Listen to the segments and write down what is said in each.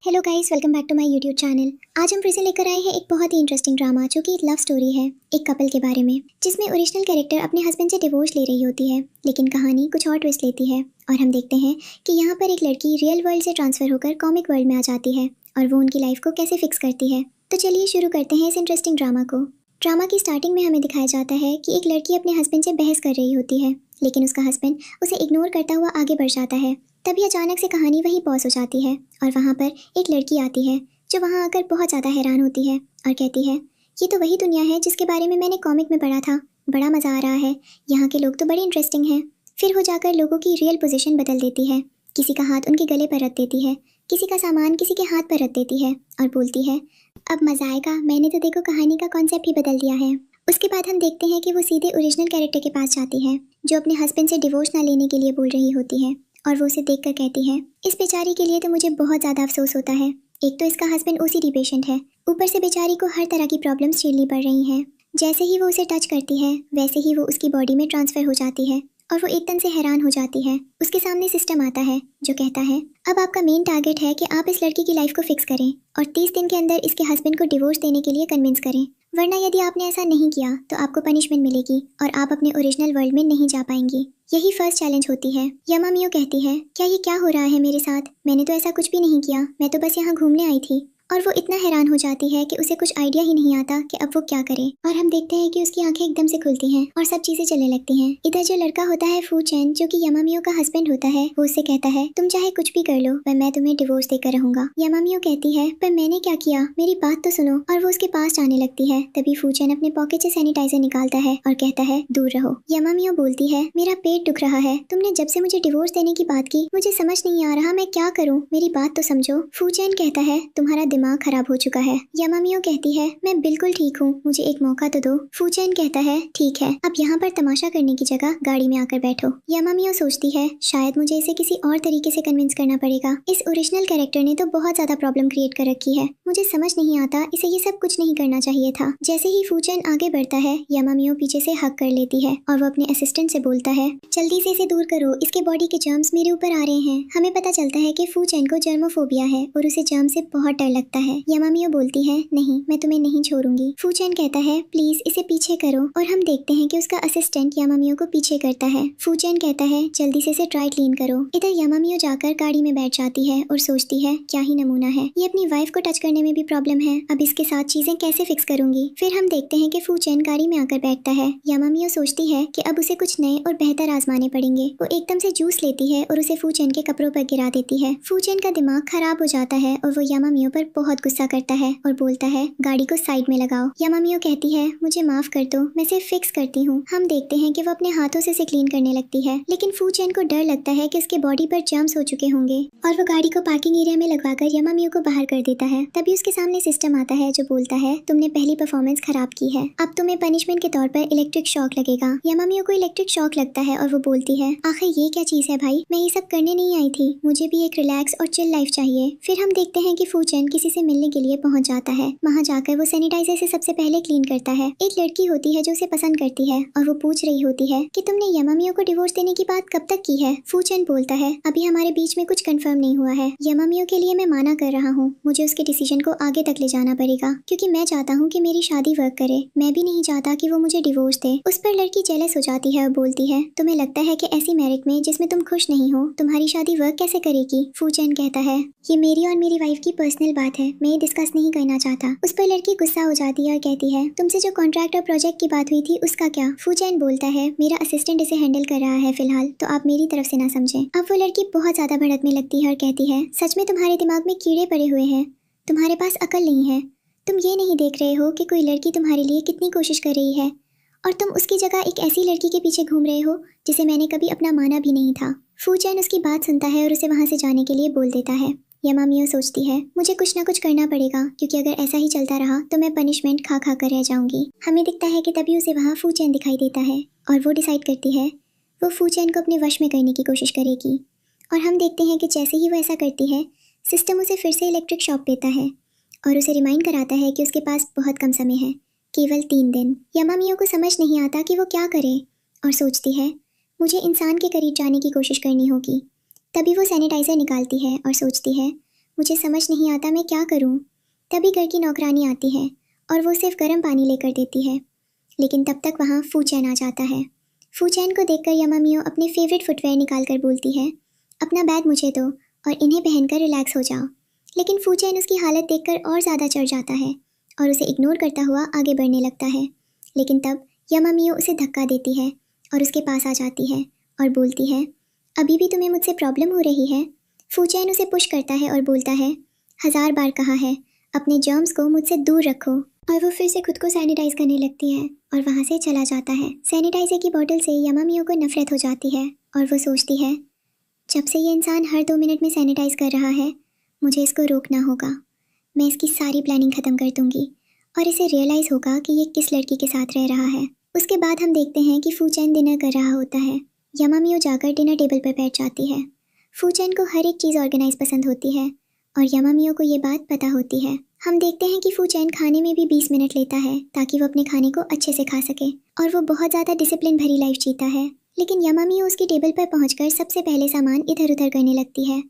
Hello guys, welcome back to my YouTube channel. आज हम फिर से लेकर आए हैं एक बहुत ही इंटरेस्टिंग ड्रामा जो कि एक लव स्टोरी है एक कपल के बारे में, जिसमें ओरिजिनल कैरेक्टर अपने हस्बैंड से डिवोर्स ले रही होती है, लेकिन कहानी कुछ और ट्विस्ट लेती है और हम देखते हैं कि यहाँ पर एक लड़की रियल वर्ल्ड से ट्रांसफर होकर कॉमिक वर्ल्ड में आ जाती है और वो उनकी लाइफ को कैसे फिक्स करती है। तो चलिए शुरू करते हैं इस इंटरेस्टिंग ड्रामा को। ड्रामा की स्टार्टिंग में हमें दिखाया जाता है कि एक लड़की अपने हस्बैंड से बहस कर रही होती है, लेकिन उसका हस्बैंड उसे इग्नोर करता हुआ आगे बढ़ जाता है। तभी अचानक से कहानी वहीं पॉज हो जाती है और वहाँ पर एक लड़की आती है जो वहाँ आकर बहुत ज़्यादा हैरान होती है और कहती है, ये तो वही दुनिया है जिसके बारे में मैंने कॉमिक में पढ़ा था, बड़ा मज़ा आ रहा है, यहाँ के लोग तो बड़े इंटरेस्टिंग हैं। फिर वो जाकर लोगों की रियल पोजीशन बदल देती है, किसी का हाथ उनके गले पर रख देती है, किसी का सामान किसी के हाथ पर रख देती है और बोलती है, अब मज़ा आएगा, मैंने तो देखो कहानी का कॉन्सेप्ट ही बदल दिया है। उसके बाद हम देखते हैं कि वो सीधे ओरिजिनल कैरेक्टर के पास जाती है जो अपने हस्बैंड से डिवोर्स ना लेने के लिए बोल रही होती है और वो उसे देखकर कहती है, इस बेचारी के लिए तो मुझे बहुत ज़्यादा अफसोस होता है। एक तो इसका हस्बैंड ओसीडी पेशेंट है, ऊपर से बेचारी को हर तरह की प्रॉब्लम्स झेलनी पड़ रही हैं। जैसे ही वो उसे टच करती है वैसे ही वो उसकी बॉडी में ट्रांसफ़र हो जाती है और वो एकदम से हैरान हो जाती है। उसके सामने सिस्टम आता है जो कहता है, अब आपका मेन टारगेट है कि आप इस लड़की की लाइफ को फिक्स करें और 30 दिन के अंदर इसके हस्बैंड को डिवोर्स देने के लिए कन्विंस करें, वरना यदि आपने ऐसा नहीं किया तो आपको पनिशमेंट मिलेगी और आप अपने ओरिजिनल वर्ल्ड में नहीं जा पाएंगी। यही फर्स्ट चैलेंज होती है। यमा मियो कहती है, क्या ये क्या हो रहा है मेरे साथ, मैंने तो ऐसा कुछ भी नहीं किया, मैं तो बस यहाँ घूमने आई थी। और वो इतना हैरान हो जाती है कि उसे कुछ आइडिया ही नहीं आता कि अब वो क्या करे। और हम देखते हैं कि उसकी आंखें एकदम से खुलती हैं और सब चीजें चलने लगती हैं। इधर जो लड़का होता है फू चैन, जो कि यमा मियो का हस्बैंड होता है, वो उससे कहता है, तुम चाहे कुछ भी कर लो पर मैं तुम्हें डिवोर्स देकर रहूंगा। यमा मियो कहती है, पर मैंने क्या किया, मेरी बात तो सुनो। और वो उसके पास जाने लगती है। तभी फू चैन अपने पॉकेट से सैनिटाइजर निकालता है और कहता है, दूर रहो। यमा मियो बोलती है, मेरा पेट दुख रहा है, तुमने जब से मुझे डिवोर्स देने की बात की मुझे समझ नहीं आ रहा मैं क्या करूँ, मेरी बात तो समझो। फू चैन कहता है, तुम्हारा दिमाग खराब हो चुका है। यमा मियो कहती है, मैं बिल्कुल ठीक हूँ, मुझे एक मौका तो दो। फू चैन कहता है, ठीक है, अब यहाँ पर तमाशा करने की जगह गाड़ी में आकर बैठो। यमा मियो सोचती है, शायद मुझे इसे किसी और तरीके से कन्विंस करना पड़ेगा। इस ओरिजिनल कैरेक्टर ने तो बहुत ज्यादा प्रॉब्लम क्रिएट कर रखी है, मुझे समझ नहीं आता इसे ये सब कुछ नहीं करना चाहिए था। जैसे ही फू चैन आगे बढ़ता है, यमा मियो पीछे से हक कर लेती है और वो अपने असिस्टेंट से बोलता है, जल्दी से इसे दूर करो, इसके बॉडी के जर्म्स मेरे ऊपर आ रहे हैं। हमें पता चलता है कि फू चैन को जर्मोफोबिया है और उसे जर्म से बहुत डर लगता है। यमा मियो बोलती है, नहीं, मैं तुम्हें नहीं छोड़ूंगी। फू चैन कहता है, प्लीज इसे पीछे करो और हम देखते हैं कि उसका असिस्टेंट यमा मियो को पीछे करता है। फू चैन कहता है, जल्दी से इसे ड्राई क्लीन करो। इधर यमा मियो जाकर गाड़ी में बैठ जाती है और सोचती है, क्या ही नमूना है, ये अपनी वाइफ को टच करने में भी प्रॉब्लम है, अब इसके साथ चीजें कैसे फिक्स करूंगी। फिर हम देखते हैं कि फू चैन गाड़ी में आकर बैठता है। यमा मियो सोचती है कि अब उसे कुछ नए और बेहतर आजमाने पड़ेंगे। वो एकदम से जूस लेती है और उसे फू चैन के कपड़ों पर गिरा देती है। फू चैन का दिमाग खराब हो जाता है और वो यमा मियो पर बहुत गुस्सा करता है और बोलता है, गाड़ी को साइड में लगाओ। यमा मियो कहती है, मुझे माफ कर दो, मैं सिर्फ फिक्स करती हूँ। हम देखते हैं कि वो अपने हाथों से क्लीन करने लगती है, लेकिन फू चैन को डर लगता है कि उसके बॉडी पर जर्म्स हो चुके होंगे और वो गाड़ी को पार्किंग एरिया में लगवाकर यमा मियो को बाहर कर देता है। तभी उसके सामने सिस्टम आता है जो बोलता है, तुमने पहली परफॉर्मेंस खराब की है, अब तुम्हें पनिशमेंट के तौर पर इलेक्ट्रिक शॉक लगेगा। यमा मियो को इलेक्ट्रिक शॉक लगता है और वो बोलती है, आखिर ये क्या चीज है भाई, मैं ये सब करने नहीं आई थी, मुझे भी एक रिलैक्स और चिल लाइफ चाहिए। फिर हम देखते हैं कि फू चैन किसी से मिलने के लिए पहुंच जाता है। वहां जाकर वो सैनिटाइजर से सबसे पहले क्लीन करता है। एक लड़की होती है जो उसे पसंद करती है और वो पूछ रही होती है कि तुमने यमा मियो को डिवोर्स देने की बात कब तक की है। फू चैन बोलता है, अभी हमारे बीच में कुछ कंफर्म नहीं हुआ है, यमा मियो के लिए मैं माना कर रहा हूँ, मुझे उसके डिसीजन को आगे तक ले जाना पड़ेगा क्योंकि मैं चाहता हूँ कि मेरी शादी वर्क करे, मैं भी नहीं चाहता कि वो मुझे डिवोर्स दे। उस पर लड़की जेलस हो जाती है और बोलती है, तुम्हें लगता है कि ऐसी मैरिज में जिसमें तुम खुश नहीं हो तुम्हारी शादी वर्क कैसे करेगी। फू चैन कहता है, ये मेरी और मेरी वाइफ की पर्सनल बात है, मैं ये डिस्कस नहीं करना चाहता। उस पर लड़की गुस्सा हो जाती है और कहती है, तुमसे जो कॉन्ट्रैक्ट और प्रोजेक्ट की बात हुई थी उसका क्या। फू चैन बोलता है, मेरा असिस्टेंट इसे हैंडल कर रहा है फिलहाल, तो आप मेरी तरफ से ना समझें। अब वो लड़की बहुत ज्यादा भड़कने लगती है और कहती है, सच में तुम्हारे दिमाग में कीड़े पड़े हुए हैं, तुम्हारे पास अकल नहीं है, तुम ये नहीं देख रहे हो कि कोई लड़की तुम्हारे लिए कितनी कोशिश कर रही है और तुम उसकी जगह एक ऐसी लड़की के पीछे घूम रहे हो जिसे मैंने कभी अपना माना भी नहीं था। फू चैन उसकी बात सुनता है और उसे वहां से जाने के लिए बोल देता है। यमा मियो सोचती है, मुझे कुछ ना कुछ करना पड़ेगा क्योंकि अगर ऐसा ही चलता रहा तो मैं पनिशमेंट खा खा कर रह जाऊंगी। हमें दिखता है कि तभी उसे वहाँ फू चैन दिखाई देता है और वो डिसाइड करती है वो फू चैन को अपने वश में करने की कोशिश करेगी। और हम देखते हैं कि जैसे ही वो ऐसा करती है सिस्टम उसे फिर से इलेक्ट्रिक शॉक देता है और उसे रिमाइंड कराता है कि उसके पास बहुत कम समय है, केवल 3 दिन। यमा मियो को समझ नहीं आता कि वो क्या करे और सोचती है, मुझे इंसान के करीब जाने की कोशिश करनी होगी। तभी वो सैनिटाइजर निकालती है और सोचती है, मुझे समझ नहीं आता मैं क्या करूँ। तभी घर की नौकरानी आती है और वो सिर्फ गर्म पानी लेकर देती है, लेकिन तब तक वहाँ फूचैन आ जाता है। फूचैन को देखकर यामामियो अपने फेवरेट फुटवेयर निकाल कर बोलती है, अपना बैग मुझे दो और इन्हें पहनकर रिलैक्स हो जाओ। लेकिन फूचैन उसकी हालत देखकर और ज़्यादा चढ़ जाता है और उसे इग्नोर करता हुआ आगे बढ़ने लगता है। लेकिन तब यामामियो उसे धक्का देती है और उसके पास आ जाती है और बोलती है, अभी भी तुम्हें मुझसे प्रॉब्लम हो रही है? फूचैन उसे पुश करता है और बोलता है, 1000 बार कहा है अपने जर्म्स को मुझसे दूर रखो। और वो फिर से खुद को सैनिटाइज करने लगती है और वहाँ से चला जाता है। सैनिटाइजर की बोतल से यामामियो को नफरत हो जाती है और वो सोचती है, जब से ये इंसान हर 2 मिनट में सैनिटाइज कर रहा है, मुझे इसको रोकना होगा। मैं इसकी सारी प्लानिंग ख़त्म कर दूंगी और इसे रियलाइज़ होगा कि ये किस लड़की के साथ रह रहा है। उसके बाद हम देखते हैं कि फूचैन डिनर कर रहा होता है। यामामियो जाकर डिनर टेबल पर बैठ जाती है। फूचैन को हर एक चीज़ ऑर्गेनाइज पसंद होती है और यामामियो को ये बात पता होती है। हम देखते हैं कि फूचैन खाने में भी 20 मिनट लेता है ताकि वो अपने खाने को अच्छे से खा सके और वो बहुत ज़्यादा डिसिप्लिन भरी लाइफ जीता है। लेकिन यामामियो उसकी टेबल पर पहुंचकर सबसे पहले सामान इधर उधर करने लगती है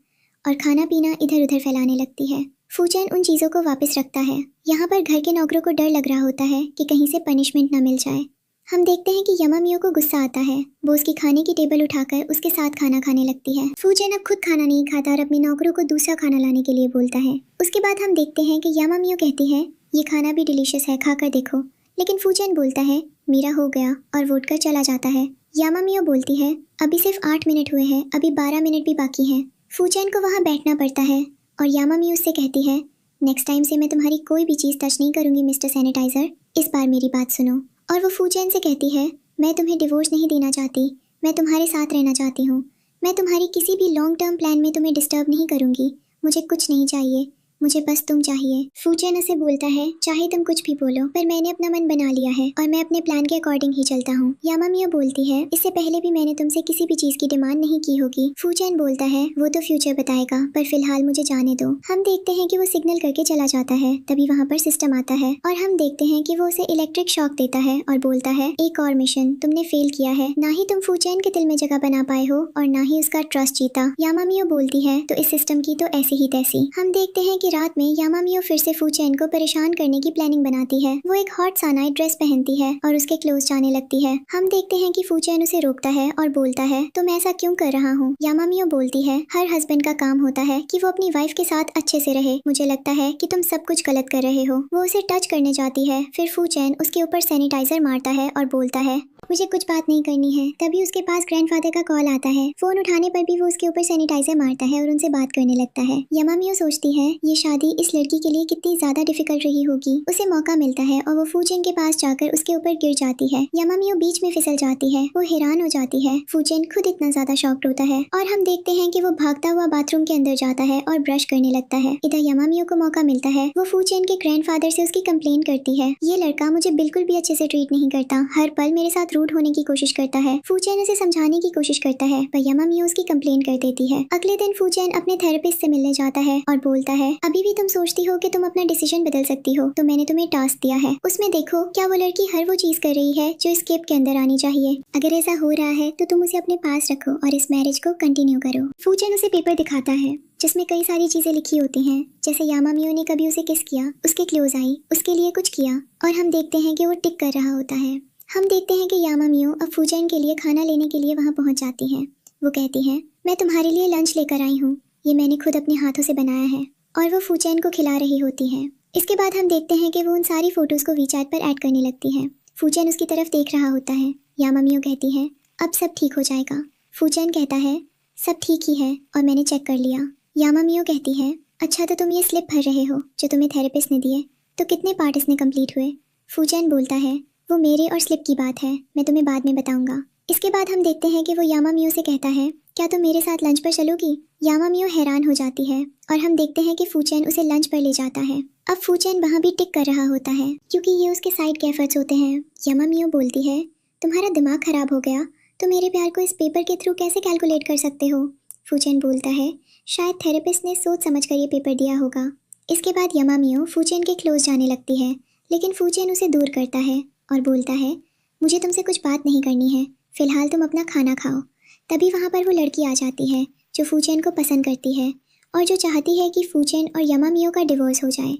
और खाना पीना इधर उधर फैलाने लगती है। फूचैन उन चीज़ों को वापस रखता है। यहाँ पर घर के नौकरों को डर लग रहा होता है कि कहीं से पनिशमेंट ना मिल जाए। हम देखते हैं कि यामामियो को गुस्सा आता है। वो उसकी खाने की टेबल उठाकर उसके साथ खाना खाने लगती है। फूचैन अब खुद खाना नहीं खाता और अपने नौकरों को दूसरा खाना लाने के लिए बोलता है। उसके बाद हम देखते हैं कि यामामियो कहती है, ये खाना भी डिलीशियस है, खाकर देखो। लेकिन फूचैन बोलता है, मेरा हो गया, और वोट कर चला जाता है। यामामियो बोलती है, अभी सिर्फ 8 मिनट हुए हैं, अभी 12 मिनट भी बाकी हैं। फूचैन को वहाँ बैठना पड़ता है और यामामियो उससे कहती है, नेक्स्ट टाइम से मैं तुम्हारी कोई भी चीज़ टच नहीं करूँगी मिस्टर सैनिटाइज़र, इस बार मेरी बात सुनो। और वो फूचैन से कहती है, मैं तुम्हें डिवोर्स नहीं देना चाहती, मैं तुम्हारे साथ रहना चाहती हूँ। मैं तुम्हारी किसी भी लॉन्ग टर्म प्लान में तुम्हें डिस्टर्ब नहीं करूँगी। मुझे कुछ नहीं चाहिए, मुझे बस तुम चाहिए। फूचैन उसे बोलता है, चाहे तुम कुछ भी बोलो, पर मैंने अपना मन बना लिया है और मैं अपने प्लान के अकॉर्डिंग ही चलता हूँ। यामामियो बोलती है, इससे पहले भी मैंने तुमसे किसी भी चीज़ की डिमांड नहीं की होगी। फूचैन बोलता है, वो तो फ्यूचर बताएगा, पर फिलहाल मुझे जाने दो। हम देखते हैं कि वो सिग्नल करके चला जाता है। तभी वहाँ पर सिस्टम आता है और हम देखते हैं कि वो उसे इलेक्ट्रिक शॉक देता है और बोलता है, एक और मिशन, तुमने फेल किया है। ना ही तुम फूचैन के दिल में जगह बना पाए हो और ना ही उसका ट्रस्ट जीता। यामामियो बोलती है, तो इस सिस्टम की तो ऐसी ही तैसी। हम देखते हैं कि रात में यामामियो फिर से फूचैन को परेशान करने की प्लानिंग बनाती है। वो एक हॉट सा नाइट ड्रेस पहनती है और उसके क्लोज जाने लगती है। हम देखते हैं कि फूचैन उसे रोकता है और बोलता है, तुम ऐसा क्यों कर रहा हूँ? यामामियो बोलती है, हर हस्बैंड का काम होता है कि वो अपनी वाइफ के साथ अच्छे से रहे। मुझे लगता है कि तुम सब कुछ गलत कर रहे हो। वो उसे टच करने जाती है, फिर फूचैन उसके ऊपर सैनिटाइजर मारता है और बोलता है, मुझे कुछ बात नहीं करनी है। तभी उसके पास ग्रैंडफादर का कॉल आता है। फोन उठाने पर भी वो उसके ऊपर सैनिटाइजर मारता है और उनसे बात करने लगता है। यामामियो सोचती है, ये शादी इस लड़की के लिए कितनी ज्यादा डिफिकल्ट रही होगी। उसे मौका मिलता है और वो फूचैन के पास जाकर उसके ऊपर गिर जाती है। यामामियो बीच में फिसल जाती है। वो हैरान हो जाती है। फूचैन खुद इतना ज्यादा शॉक्ड होता है और हम देखते हैं कि वो भागता हुआ बाथरूम के अंदर जाता है और ब्रश करने लगता है। इधर यामामियो को मौका मिलता है। वो फूचैन के ग्रैंडफादर से उसकी कंप्लेंट करती है, ये लड़का मुझे बिल्कुल भी अच्छे से ट्रीट नहीं करता, हर पल मेरे साथ रूड होने की कोशिश करता है। फूचैन उसे समझाने की कोशिश करता है पर यामामियो उसकी कंप्लेंट कर देती है। अगले दिन फूचैन अपने थेरेपिस्ट से मिलने जाता है और बोलता है, अभी भी तुम सोचती हो कि तुम अपना डिसीजन बदल सकती हो, तो मैंने तुम्हें टास्क दिया है, उसमें देखो क्या वो लड़की हर वो चीज कर रही है जो स्केप के अंदर आनी चाहिए। अगर ऐसा हो रहा है तो तुम उसे अपने पास रखो और इस मैरिज को कंटिन्यू करो। फूचैन उसे पेपर दिखाता है जिसमें कई सारी चीजें लिखी होती हैं, जैसे यामामियो ने कभी उसे किस किया, उसके क्लोज आई, उसके लिए कुछ किया, और हम देखते हैं कि वो टिक कर रहा होता है। हम देखते हैं कि यामामियो अब फूचैन के लिए खाना लेने के लिए वहाँ पहुँच जाती है। वो कहती है, मैं तुम्हारे लिए लंच लेकर आई हूँ, ये मैंने खुद अपने हाथों से बनाया है, और वो फूचैन को खिला रही होती है। इसके बाद हम देखते हैं कि वो उन सारी फोटोज को वीचैट पर ऐड करने लगती है। फूचैन उसकी तरफ देख रहा होता है। यामामियो कहती है, अब सब ठीक हो जाएगा। फूचैन कहता है, सब ठीक ही है और मैंने चेक कर लिया। यामामियो कहती है, अच्छा तो तुम ये स्लिप भर रहे हो जो तुम्हें थेरेपिस्ट ने दिए, तो कितने पार्ट इसने कंप्लीट हुए? फूचैन बोलता है, वो मेरे और स्लिप की बात है, मैं तुम्हें बाद में बताऊंगा। इसके बाद हम देखते हैं कि वो यामामियो से कहता है, क्या तुम मेरे साथ लंच पर चलोगी? यामामियो हैरान हो जाती है और हम देखते हैं कि फूचैन उसे लंच पर ले जाता है। अब फूचैन वहाँ भी टिक कर रहा होता है क्योंकि ये उसके साइड के एफर्ट्स होते हैं। यामामियो बोलती है, तुम्हारा दिमाग खराब हो गया, तो मेरे प्यार को इस पेपर के थ्रू कैसे कैलकुलेट कर सकते हो? फूचैन बोलता है, शायद थेरेपिस्ट ने सोच समझ कर ये पेपर दिया होगा। इसके बाद यामामियो फूचैन के क्लोज जाने लगती है, लेकिन फूचैन उसे दूर करता है और बोलता है, मुझे तुमसे कुछ बात नहीं करनी है, फिलहाल तुम अपना खाना खाओ। तभी वहाँ पर वो लड़की आ जाती है जो फूचैन को पसंद करती है और जो चाहती है कि फूचेन और यामामियो का डिवोर्स हो जाए।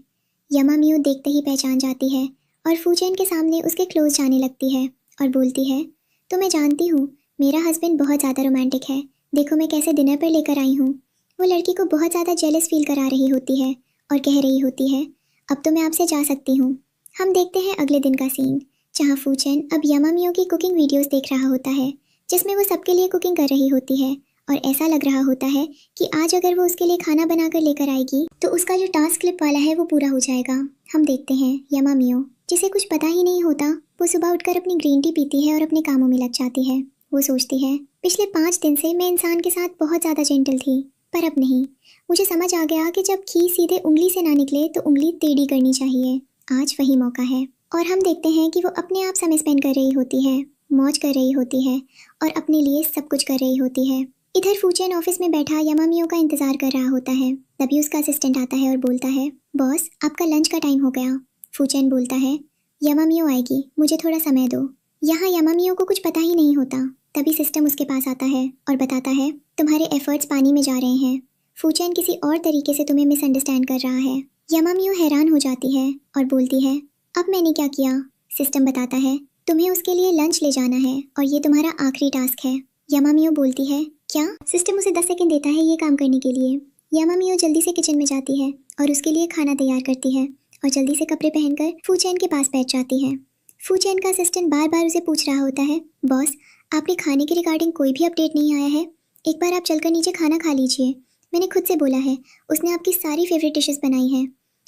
यामामियो देखते ही पहचान जाती है और फूचेन के सामने उसके क्लोज जाने लगती है और बोलती है, तो मैं जानती हूँ मेरा हस्बैंड बहुत ज़्यादा रोमांटिक है, देखो मैं कैसे डिनर पर लेकर आई हूँ। वो लड़की को बहुत ज़्यादा जेलस फील करा रही होती है और कह रही होती है, अब तो मैं आपसे जा सकती हूँ। हम देखते हैं अगले दिन का सीन, जहाँ फूचेन अब यामामियो की कुकिंग वीडियोस देख रहा होता है, जिसमें वो सबके लिए कुकिंग कर रही होती है और ऐसा लग रहा होता है कि आज अगर वो उसके लिए खाना बनाकर लेकर आएगी तो उसका जो टास्क क्लिप वाला है वो पूरा हो जाएगा। हम देखते हैं यामामियो, जिसे कुछ पता ही नहीं होता, वो सुबह उठकर अपनी ग्रीन टी पीती है और अपने कामों में लग जाती है। वो सोचती है, पिछले 5 दिन से मैं इंसान के साथ बहुत ज़्यादा जेंटल थी, पर अब नहीं। मुझे समझ आ गया कि जब घी सीधे उंगली से ना निकले तो उंगली टेढ़ी करनी चाहिए। आज वही मौका है। और हम देखते हैं कि वो अपने आप समय स्पेंड कर रही होती है, मौज कर रही होती है और अपने लिए सब कुछ कर रही होती है। इधर फूचेन ऑफिस में बैठा यामामियो का इंतजार कर रहा होता है। तभी उसका असिस्टेंट आता है और बोलता है, बॉस आपका लंच का टाइम हो गया। फूचेन बोलता है, यामामियो आएगी, मुझे थोड़ा समय दो। यहाँ यामामियो को कुछ पता ही नहीं होता। तभी सिस्टम उसके पास आता है और बताता है, तुम्हारे एफर्ट्स पानी में जा रहे हैं। फूचेन किसी और तरीके से तुम्हें मिसअंडरस्टैंड कर रहा है। यामामियो हैरान हो जाती है और बोलती है, अब मैंने क्या किया? सिस्टम बताता है, तुम्हें उसके लिए लंच ले जाना है और ये तुम्हारा आखिरी टास्क है। यामामियो बोलती है, क्या? सिस्टम उसे 10 सेकंड देता है ये काम करने के लिए। यामामियो जल्दी से किचन में जाती है और उसके लिए खाना तैयार करती है और जल्दी से कपड़े पहनकर फूचेन के पास बैठ जाती है। फूचेन का असिस्टेंट बार बार उसे पूछ रहा होता है, बॉस आपने खाने के रिगार्डिंग कोई भी अपडेट नहीं आया है, एक बार आप चलकर नीचे खाना खा लीजिए। मैंने खुद से बोला है, उसने आपकी सारी फेवरेट डिशेस बनाई हैं।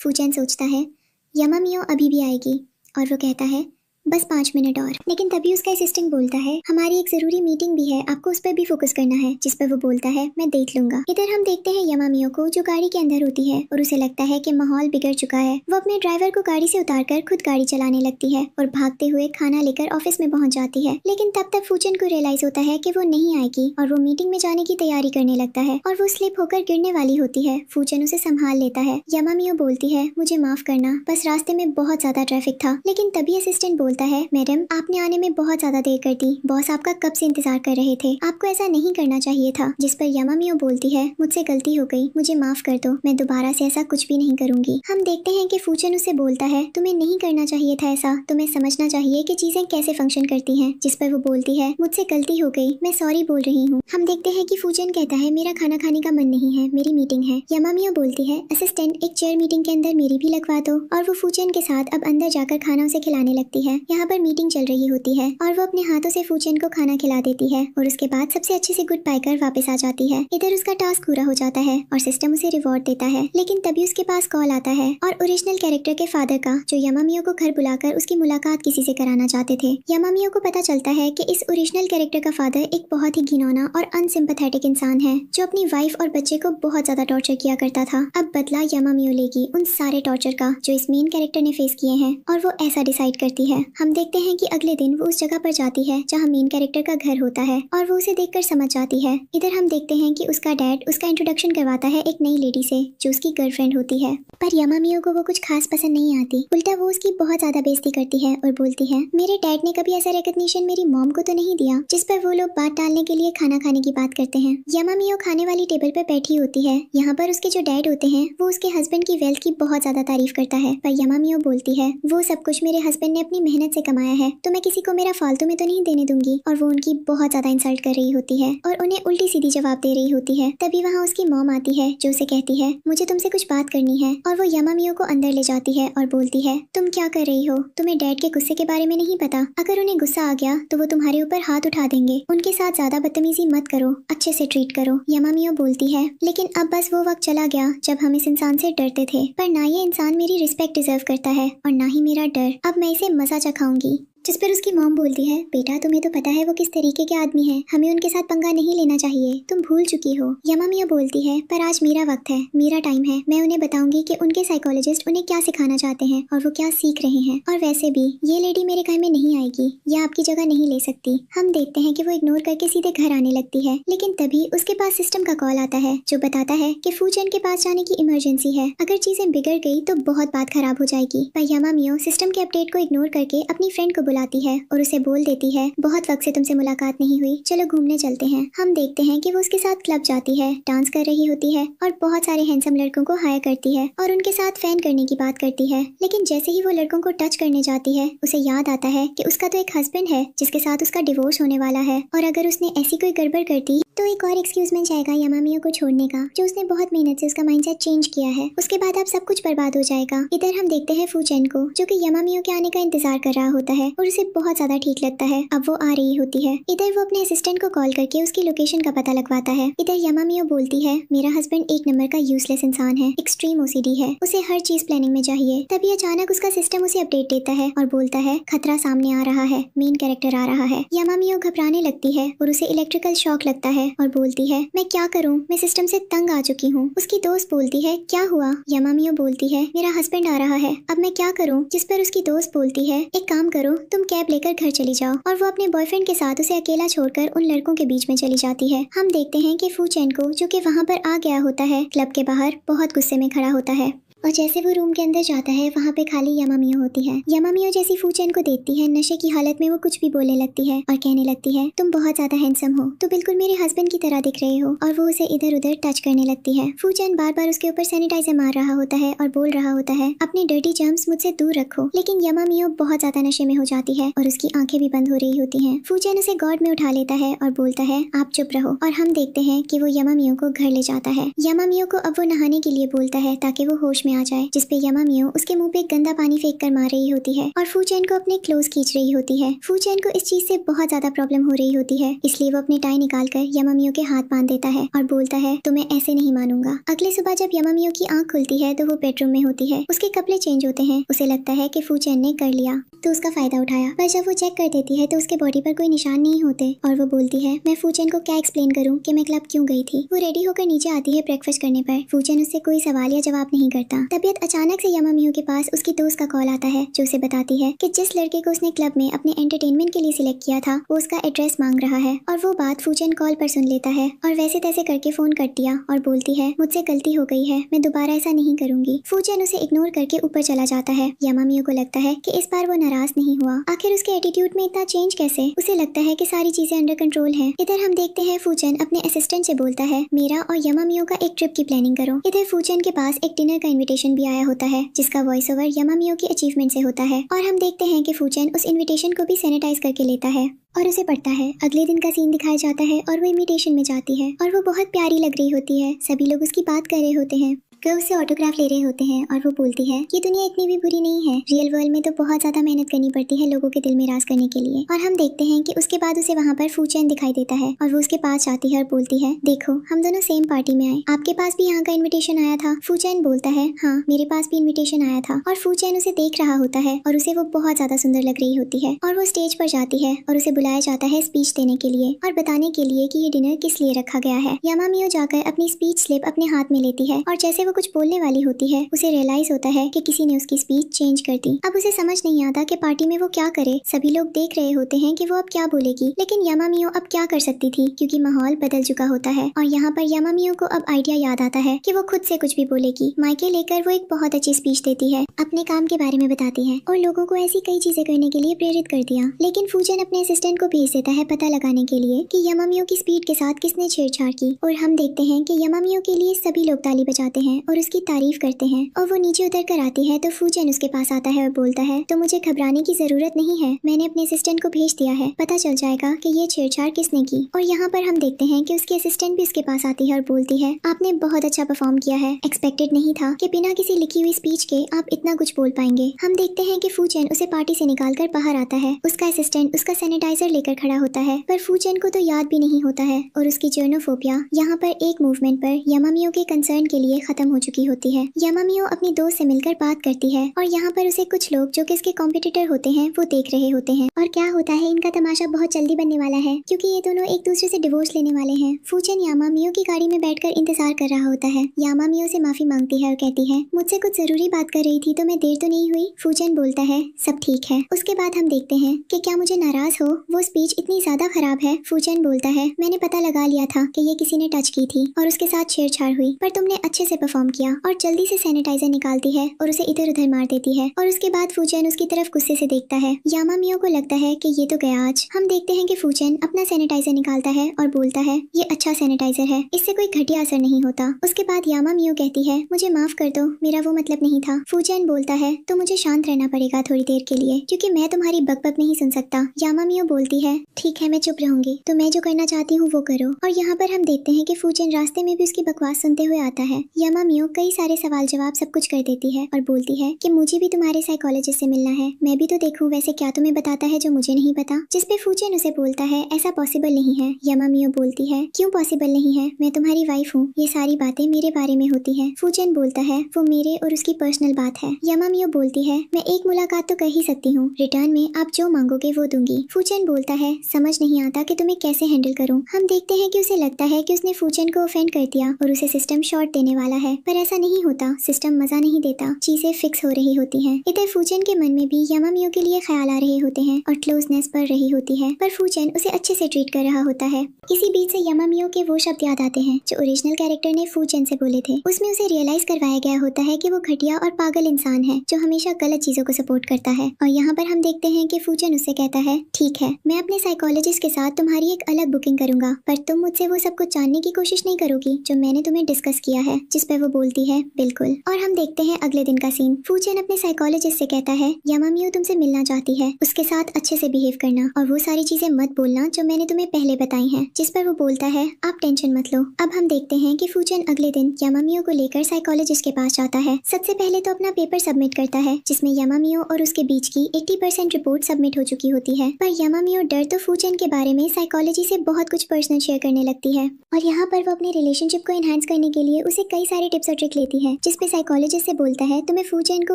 फूचेन सोचता है, यामामियो अभी भी आएगी और वो कहता है, बस 5 मिनट और। लेकिन तभी उसका असिस्टेंट बोलता है, हमारी एक जरूरी मीटिंग भी है, आपको उस पर भी फोकस करना है। जिस पर वो बोलता है, मैं देख लूंगा। इधर हम देखते हैं यामामियो को, जो गाड़ी के अंदर होती है और उसे लगता है कि माहौल बिगड़ चुका है। वो अपने ड्राइवर को गाड़ी से उतारकर खुद गाड़ी चलाने लगती है और भागते हुए खाना लेकर ऑफिस में पहुंच जाती है। लेकिन तब तक फूचेन को रियलाइज होता है कि वो नहीं आएगी और वो मीटिंग में जाने की तैयारी करने लगता है और वो स्लिप होकर गिरने वाली होती है। फूचेन उसे संभाल लेता है। यामामियो बोलती है, मुझे माफ करना, बस रास्ते में बहुत ज्यादा ट्रैफिक था। लेकिन तभी असिस्टेंट बोलता है, मैडम आपने आने में बहुत ज्यादा देर कर दी, बॉस आपका कब से इंतजार कर रहे थे, आपको ऐसा नहीं करना चाहिए था। जिस पर यामामियो बोलती है, मुझसे गलती हो गई, मुझे माफ कर दो, मैं दोबारा से ऐसा कुछ भी नहीं करूंगी। हम देखते हैं कि फूचेन उसे बोलता है, तुम्हें नहीं करना चाहिए था ऐसा, तुम्हें समझना चाहिए कि चीजें कैसे फंक्शन करती हैं। जिस पर वो बोलती है, मुझसे गलती हो गई, मैं सॉरी बोल रही हूँ। हम देखते हैं कि फूचेन कहता है, मेरा खाना खाने का मन नहीं है, मेरी मीटिंग है। यामामियो बोलती है, असिस्टेंट एक चेयर मीटिंग के अंदर मेरी भी लगवा दो। और वो फूचेन के साथ अब अंदर जाकर खाना उसे खिलाने लगती है। यहाँ पर मीटिंग चल रही होती है और वो अपने हाथों से फूचेन को खाना खिला देती है और उसके बाद सबसे अच्छे से गुड बाय कर वापस आ जाती है। इधर उसका टास्क पूरा हो जाता है और सिस्टम उसे रिवॉर्ड देता है। लेकिन तभी उसके पास कॉल आता है और ओरिजिनल कैरेक्टर के फादर का, जो यामामियो को घर बुलाकर उसकी मुलाकात किसी से कराना चाहते थे। यामामियो को पता चलता है कि इस ओरिजिनल कैरेक्टर का फादर एक बहुत ही घिनौना और अनसिंपैथेटिक इंसान है, जो अपनी वाइफ और बच्चे को बहुत ज्यादा टॉर्चर किया करता था। अब बदला यामामियो लेगी उन सारे टॉर्चर का जो इस मेन कैरेक्टर ने फेस किए हैं और वो ऐसा डिसाइड करती है। हम देखते हैं कि अगले दिन वो उस जगह पर जाती है जहाँ मेन कैरेक्टर का घर होता है और वो उसे देखकर समझ जाती है। इधर हम देखते हैं कि उसका डैड उसका इंट्रोडक्शन करवाता है एक नई लेडी से, जो उसकी गर्लफ्रेंड होती है। पर यामामियो को वो कुछ खास पसंद नहीं आती, उल्टा वो उसकी बहुत ज्यादा बेइज्जती करती है और बोलती है, मेरे डैड ने कभी ऐसा रिकॉग्निशन मेरी मॉम को तो नहीं दिया। जिस पर वो लोग बात टालने के लिए खाना खाने की बात करते हैं। यामामियो खाने वाली टेबल पर बैठी होती है। यहाँ पर उसके जो डैड होते हैं वो उसके हस्बैंड की वेल्थ की बहुत ज्यादा तारीफ करता है, पर यामामियो बोलती है, वो सब कुछ मेरे हस्बैंड ने अपनी मेहनत से कमाया है, तो मैं किसी को मेरा फालतू में तो नहीं देने दूंगी। और वो उनकी बहुत ज्यादा इंसल्ट कर रही होती है और उन्हें उल्टी सीधी जवाब दे रही होती है। तभी वहाँ उसकी मॉम आती है, जो उसे कहती है, मुझे तुमसे कुछ बात करनी है। और वो यामामियो को अंदर ले जाती है और बोलती है, तुम क्या कर रही हो, तुम्हें डैड के गुस्से के बारे में नहीं पता, अगर उन्हें गुस्सा आ गया तो वो तुम्हारे ऊपर हाथ उठा देंगे, उनके साथ ज्यादा बदतमीजी मत करो, अच्छे से ट्रीट करो। यामामियो बोलती है, लेकिन अब बस वो वक्त चला गया जब हम इस इंसान से डरते थे, पर ना ये इंसान मेरी रिस्पेक्ट डिजर्व करता है और ना ही मेरा डर, अब मैं इसे मजा चखाऊंगी। जिस पर उसकी मॉम बोलती है, बेटा तुम्हें तो पता है वो किस तरीके के आदमी हैं, हमें उनके साथ पंगा नहीं लेना चाहिए, तुम भूल चुकी हो। यामामियो बोलती है, पर आज मेरा वक्त है, मेरा टाइम है, मैं उन्हें बताऊंगी कि उनके साइकोलॉजिस्ट उन्हें क्या सिखाना चाहते हैं और वो क्या सीख रहे हैं। और वैसे भी ये लेडी मेरे घर में नहीं आएगी, या आपकी जगह नहीं ले सकती। हम देखते हैं कि वो इग्नोर करके सीधे घर आने लगती है। लेकिन तभी उसके पास सिस्टम का कॉल आता है, जो बताता है कि फूचेन के पास जाने की इमरजेंसी है, अगर चीजें बिगड़ गई तो बहुत बात खराब हो जाएगी। पर यामामियो सिस्टम के अपडेट को इग्नोर करके अपनी फ्रेंड को बुलाती है और उसे बोल देती है बहुत वक्त से तुमसे मुलाकात नहीं हुई, चलो घूमने चलते हैं। हम देखते हैं कि वो उसके साथ क्लब जाती है, डांस कर रही होती है और बहुत सारे हैंडसम लड़कों को हायर करती है और उनके साथ फैन करने की बात करती है। लेकिन जैसे ही वो लड़कों को टच करने जाती है उसे याद आता है कि उसका तो एक हस्बैंड है जिसके साथ उसका डिवोर्स होने वाला है, और अगर उसने ऐसी कोई गड़बड़ कर दी तो एक और एक्सक्यूज मिल जाएगा यामामियो को छोड़ने का, जो उसने बहुत मेहनत से उसका माइंडसेट चेंज किया है। उसके बाद अब सब कुछ बर्बाद हो जाएगा। इधर हम देखते हैं फूचेन को, जो कि यामामियो के आने का इंतजार कर रहा होता है और उसे बहुत ज्यादा ठीक लगता है। अब वो आ रही होती है। इधर वो अपने असिस्टेंट को कॉल करके उसकी लोकेशन का पता लगवाता है। इधर यामामियो बोलती है मेरा हस्बैंड एक नंबर का यूजलेस इंसान है, एक्सट्रीम ओसीडी है, उसे हर चीज प्लानिंग में चाहिए। तभी अचानक उसका सिस्टम उसे अपडेट देता है और बोलता है खतरा सामने आ रहा है, मेन कैरेक्टर आ रहा है। यामामियो घबराने लगती है और उसे इलेक्ट्रिकल शॉक लगता है और बोलती है मैं क्या करूं, मैं सिस्टम से तंग आ चुकी हूं। उसकी दोस्त बोलती है क्या हुआ? यामामियो बोलती है मेरा हस्बैंड आ रहा है, अब मैं क्या करूं? जिस पर उसकी दोस्त बोलती है एक काम करो, तुम कैब लेकर घर चली जाओ, और वो अपने बॉयफ्रेंड के साथ उसे अकेला छोड़कर उन लड़कों के बीच में चली जाती है। हम देखते हैं कि फूचेन को, जो कि वहाँ पर आ गया होता है क्लब के बाहर, बहुत गुस्से में खड़ा होता है और जैसे वो रूम के अंदर जाता है वहाँ पे खाली यामामियो होती है। यामामियो जैसी फूचेन को देखती है नशे की हालत में वो कुछ भी बोलने लगती है और कहने लगती है तुम बहुत ज्यादा हैंडसम हो, तो बिल्कुल मेरे हस्बैंड की तरह दिख रहे हो, और वो उसे इधर उधर टच करने लगती है। फूचेन बार बार उसके ऊपर सैनिटाइजर मार रहा होता है और बोल रहा होता है अपने डर्टी जर्म्स मुझसे दूर रखो, लेकिन यामामियो बहुत ज्यादा नशे में हो जाती है और उसकी आंखें भी बंद हो रही होती है। फूचेन उसे गॉड में उठा लेता है और बोलता है आप चुप रहो, और हम देखते हैं कि वो यामामियो को घर ले जाता है। यामामियो को अब वो नहाने के लिए बोलता है ताकि वो होश में आ जाए, जिसपे यामामियो उसके मुंह पे गंदा पानी फेंक कर मार रही होती है और फूचेन को अपने क्लोज खींच रही होती है। फूचेन को इस चीज से बहुत ज्यादा प्रॉब्लम हो रही होती है, इसलिए वो अपनी टाई निकालकर यामामियो के हाथ बांध देता है और बोलता है तो मैं ऐसे नहीं मानूंगा। अगले सुबह जब यामामियो की आंख खुलती है तो वो बेडरूम में होती है। उसके कपड़े चेंज होते हैं, उसे लगता है कि फूचेन ने कर लिया तो उसका फायदा उठाया, पर जब वो चेक कर देती है तो उसके बॉडी पर कोई निशान नहीं होते और वो बोलती है मैं फूचेन को क्या एक्सप्लेन करूं कि मैं क्लब क्यों गई थी। वो रेडी होकर नीचे आती है ब्रेकफास्ट करने पर। फूचेन उससे कोई सवाल या जवाब नहीं करता। तबीयत अचानक से यामामियो के पास उसकी दोस्त का कॉल आता है, जो उसे बताती है कि जिस लड़के को उसने क्लब में अपने एंटरटेनमेंट के लिए सिलेक्ट किया था वो उसका एड्रेस मांग रहा है, और वो बात फूचेन कॉल पर सुन लेता है और वैसे तैसे करके फोन कर दिया और बोलती है मुझसे गलती हो गई है, मैं दोबारा ऐसा नहीं करूंगी। फूचेन उसे इग्नोर करके ऊपर चला जाता है। यामामियो को लगता है कि इस बार वो नाराज नहीं हुआ, आखिर उसके एटीट्यूड में इतना चेंज कैसे? उसे लगता है कि सारी चीजें अंडर कंट्रोल हैं। इधर हम देखते हैं फूचेन अपने असिस्टेंट से बोलता है मेरा और यामामियो का एक ट्रिप की प्लानिंग करो। इधर फूचेन के पास एक डिनर का इन्विटेशन भी आया होता है, जिसका वॉइस ओवर यामामियो की अचीवमेंट से होता है, और हम देखते हैं कि फूचेन उस इन्विटेशन को भी सैनिटाइज करके लेता है और उसे पढ़ता है। अगले दिन का सीन दिखाया जाता है और वो इन्विटेशन में जाती है और वो बहुत प्यारी लग रही होती है। सभी लोग उसकी बात कर रहे होते हैं, वो उससे ऑटोग्राफ ले रहे होते हैं और वो बोलती है ये दुनिया इतनी भी बुरी नहीं है, रियल वर्ल्ड में तो बहुत ज्यादा मेहनत करनी पड़ती है लोगों के दिल में राज करने के लिए। और हम देखते हैं कि उसके बाद उसे वहाँ पर फूचेन दिखाई देता है और वो उसके पास जाती है और बोलती है देखो हम दोनों सेम पार्टी में आए, आपके पास भी यहाँ का इन्विटेशन आया था? फूचेन बोलता है हाँ मेरे पास भी इन्विटेशन आया था, और फूचेन उसे देख रहा होता है और उसे वो बहुत ज्यादा सुंदर लग रही होती है और वो स्टेज पर जाती है और उसे बुलाया जाता है स्पीच देने के लिए और बताने के लिए कि ये डिनर किस लिए रखा गया है। यामामियो जाकर अपनी स्पीच स्लिप अपने हाथ में लेती है और जैसे वो कुछ बोलने वाली होती है उसे रियलाइज होता है कि किसी ने उसकी स्पीच चेंज कर दी। अब उसे समझ नहीं आता कि पार्टी में वो क्या करे। सभी लोग देख रहे होते हैं कि वो अब क्या बोलेगी, लेकिन यामामियो अब क्या कर सकती थी क्योंकि माहौल बदल चुका होता है। और यहाँ पर यामामियो को अब आइडिया याद आता है कि वो खुद से कुछ भी बोलेगी। माइके लेकर वो एक बहुत अच्छी स्पीच देती है, अपने काम के बारे में बताती है और लोगों को ऐसी कई चीजें करने के लिए प्रेरित कर दिया। लेकिन फूचेन अपने असिस्टेंट को भेज देता है पता लगाने के लिए कि यामामियो की स्पीड के साथ किसने छेड़छाड़ की, और हम देखते हैं कि यामामियो के लिए सभी लोग ताली बजाते हैं और उसकी तारीफ करते हैं। और वो नीचे उतर कर आती है तो फूचेन उसके पास आता है और बोलता है तो मुझे घबराने की जरूरत नहीं है, मैंने अपने असिस्टेंट को भेज दिया है, पता चल जाएगा कि ये छेड़छाड़ किसने की। और यहाँ पर हम देखते हैं कि उसकी असिस्टेंट भी उसके पास आती है और बोलती है आपने बहुत अच्छा परफॉर्म किया है, एक्सपेक्टेड नहीं था कि बिना किसी लिखी हुई स्पीच के आप इतना कुछ बोल पाएंगे। हम देखते हैं कि फूचेन उसे पार्टी से निकाल कर बाहर आता है। उसका असिस्टेंट उसका सैनिटाइजर लेकर खड़ा होता है, पर फूचेन को तो याद भी नहीं होता है और उसकी जर्नोफोबिया यहाँ पर एक मूवमेंट पर यामामियो के कंसर्न के लिए खत्म हो चुकी होती है। यामामियो अपनी दोस्त से मिलकर बात करती है और यहाँ पर उसे कुछ लोग जो कि इसके कॉम्पिटिटर होते हैं वो देख रहे होते हैं, और क्या होता है इनका तमाशा बहुत जल्दी बनने वाला है क्योंकि ये दोनों एक दूसरे से डिवोर्स लेने वाले हैं। फूचेन यामामियो की गाड़ी में बैठकर इंतजार कर रहा होता है। यामामियो से माफी मांगती है और कहती है मुझसे कुछ जरूरी बात कर रही थी तो मैं देर तो नहीं हुई? फूचेन बोलता है सब ठीक है। उसके बाद हम देखते हैं कि क्या मुझे नाराज हो, वो स्पीच इतनी ज्यादा खराब है। फूचेन बोलता है मैंने पता लगा लिया था कि ये किसी ने टच की थी और उसके साथ छेड़छाड़ हुई, पर तुमने अच्छे से परफॉर्म इन्फॉर्म किया और जल्दी से सैनिटाइजर निकालती है और उसे इधर उधर मार देती है। और उसके बाद फूचेन उसकी तरफ गुस्से से देखता है। यामा मियो को लगता है कि ये तो गया आज। हम देखते हैं कि फूचेन अपना सैनिटाइजर निकालता है और बोलता है ये अच्छा सैनिटाइजर है, इससे कोई घटिया असर नहीं होता। उसके बाद यामा मियो कहती है मुझे माफ कर दो, मेरा वो मतलब नहीं था। फूचेन बोलता है तो मुझे शांत रहना पड़ेगा थोड़ी देर के लिए, क्योंकि मैं तुम्हारी बकबक नहीं सुन सकता। यामा मियो बोलती है ठीक है मैं चुप रहूंगी, तो मैं जो करना चाहती हूँ वो करो। और यहाँ पर हम देखते हैं कि फूचेन रास्ते में भी उसकी बकवास सुनते हुए आता है। यामा मियो कई सारे सवाल जवाब सब कुछ कर देती है और बोलती है कि मुझे भी तुम्हारे साइकोलॉजिस्ट से मिलना है, मैं भी तो देखूं वैसे क्या तुम्हें बताता है जो मुझे नहीं पता। जिसपे फूचेन उसे बोलता है ऐसा पॉसिबल नहीं है। यामा मियो बोलती है क्यों पॉसिबल नहीं है, मैं तुम्हारी वाइफ हूँ, ये सारी बातें मेरे बारे में होती है। फूचेन बोलता है वो मेरे और उसकी पर्सनल बात है। यामा मियो बोलती है मैं एक मुलाकात तो कर ही सकती हूँ, रिटर्न में आप जो मांगोगे वो दूंगी। फूचेन बोलता है समझ नहीं आता कि तुम्हें कैसे हैंडल करूँ। हम देखते हैं कि उसे लगता है कि उसने फूचेन को ऑफेंड कर दिया और उसे सिस्टम शॉट देने वाला है, पर ऐसा नहीं होता। सिस्टम मजा नहीं देता, चीजें फिक्स हो रही होती हैं। इधर फूचेन के मन में भी यामा मियो के लिए ख्याल आ रहे होते हैं और क्लोजनेस बढ़ रही होती है, पर फूचेन उसे अच्छे से ट्रीट कर रहा होता है। इसी बीच से यामा मियो के वो शब्द याद आते हैं जो ओरिजिनल कैरेक्टर ने फूचेन से बोले थे। उसमें उसे रियलाइज करवाया गया होता है कि वो घटिया और पागल इंसान है जो हमेशा गलत चीजों को सपोर्ट करता है। और यहाँ पर हम देखते हैं कि फूचेन उससे कहता है ठीक है मैं अपने साइकोलॉजिस्ट के साथ तुम्हारी एक अलग बुकिंग करूंगा, पर तुम मुझसे वो सब कुछ जानने की कोशिश नहीं करोगी जो मैंने तुम्हें डिस्कस किया है। जिस पर वो बोलती है बिल्कुल। और हम देखते हैं अगले दिन का सीन। फूचेन अपने साइकोलॉजिस्ट से कहता है यामा मियो तुमसे मिलना चाहती है, उसके साथ अच्छे से बिहेव करना और वो सारी चीजें मत बोलना जो मैंने तुम्हें पहले बताई हैं। जिस पर वो बोलता है आप टेंशन मत लो। अब हम देखते हैं कि फूचेन अगले दिन यामा मियो को लेकर साइकोलॉजिस्ट के पास जाता है। सबसे पहले तो अपना पेपर सबमिट करता है जिसमें यामा मियो और उसके बीच की 80% रिपोर्ट सबमिट हो चुकी होती है, पर यामा मियो डर तो फूचेन के बारे में साइकोलॉजी से बहुत कुछ पर्सनल शेयर करने लगती है। और यहाँ पर वो अपने रिलेशनशिप को एनहांस करने के लिए उसे कई सारे टिप्स और ट्रिक लेती है, जिसपे साइकोलॉजिस्ट से बोलता है तुम्हें फूचेन को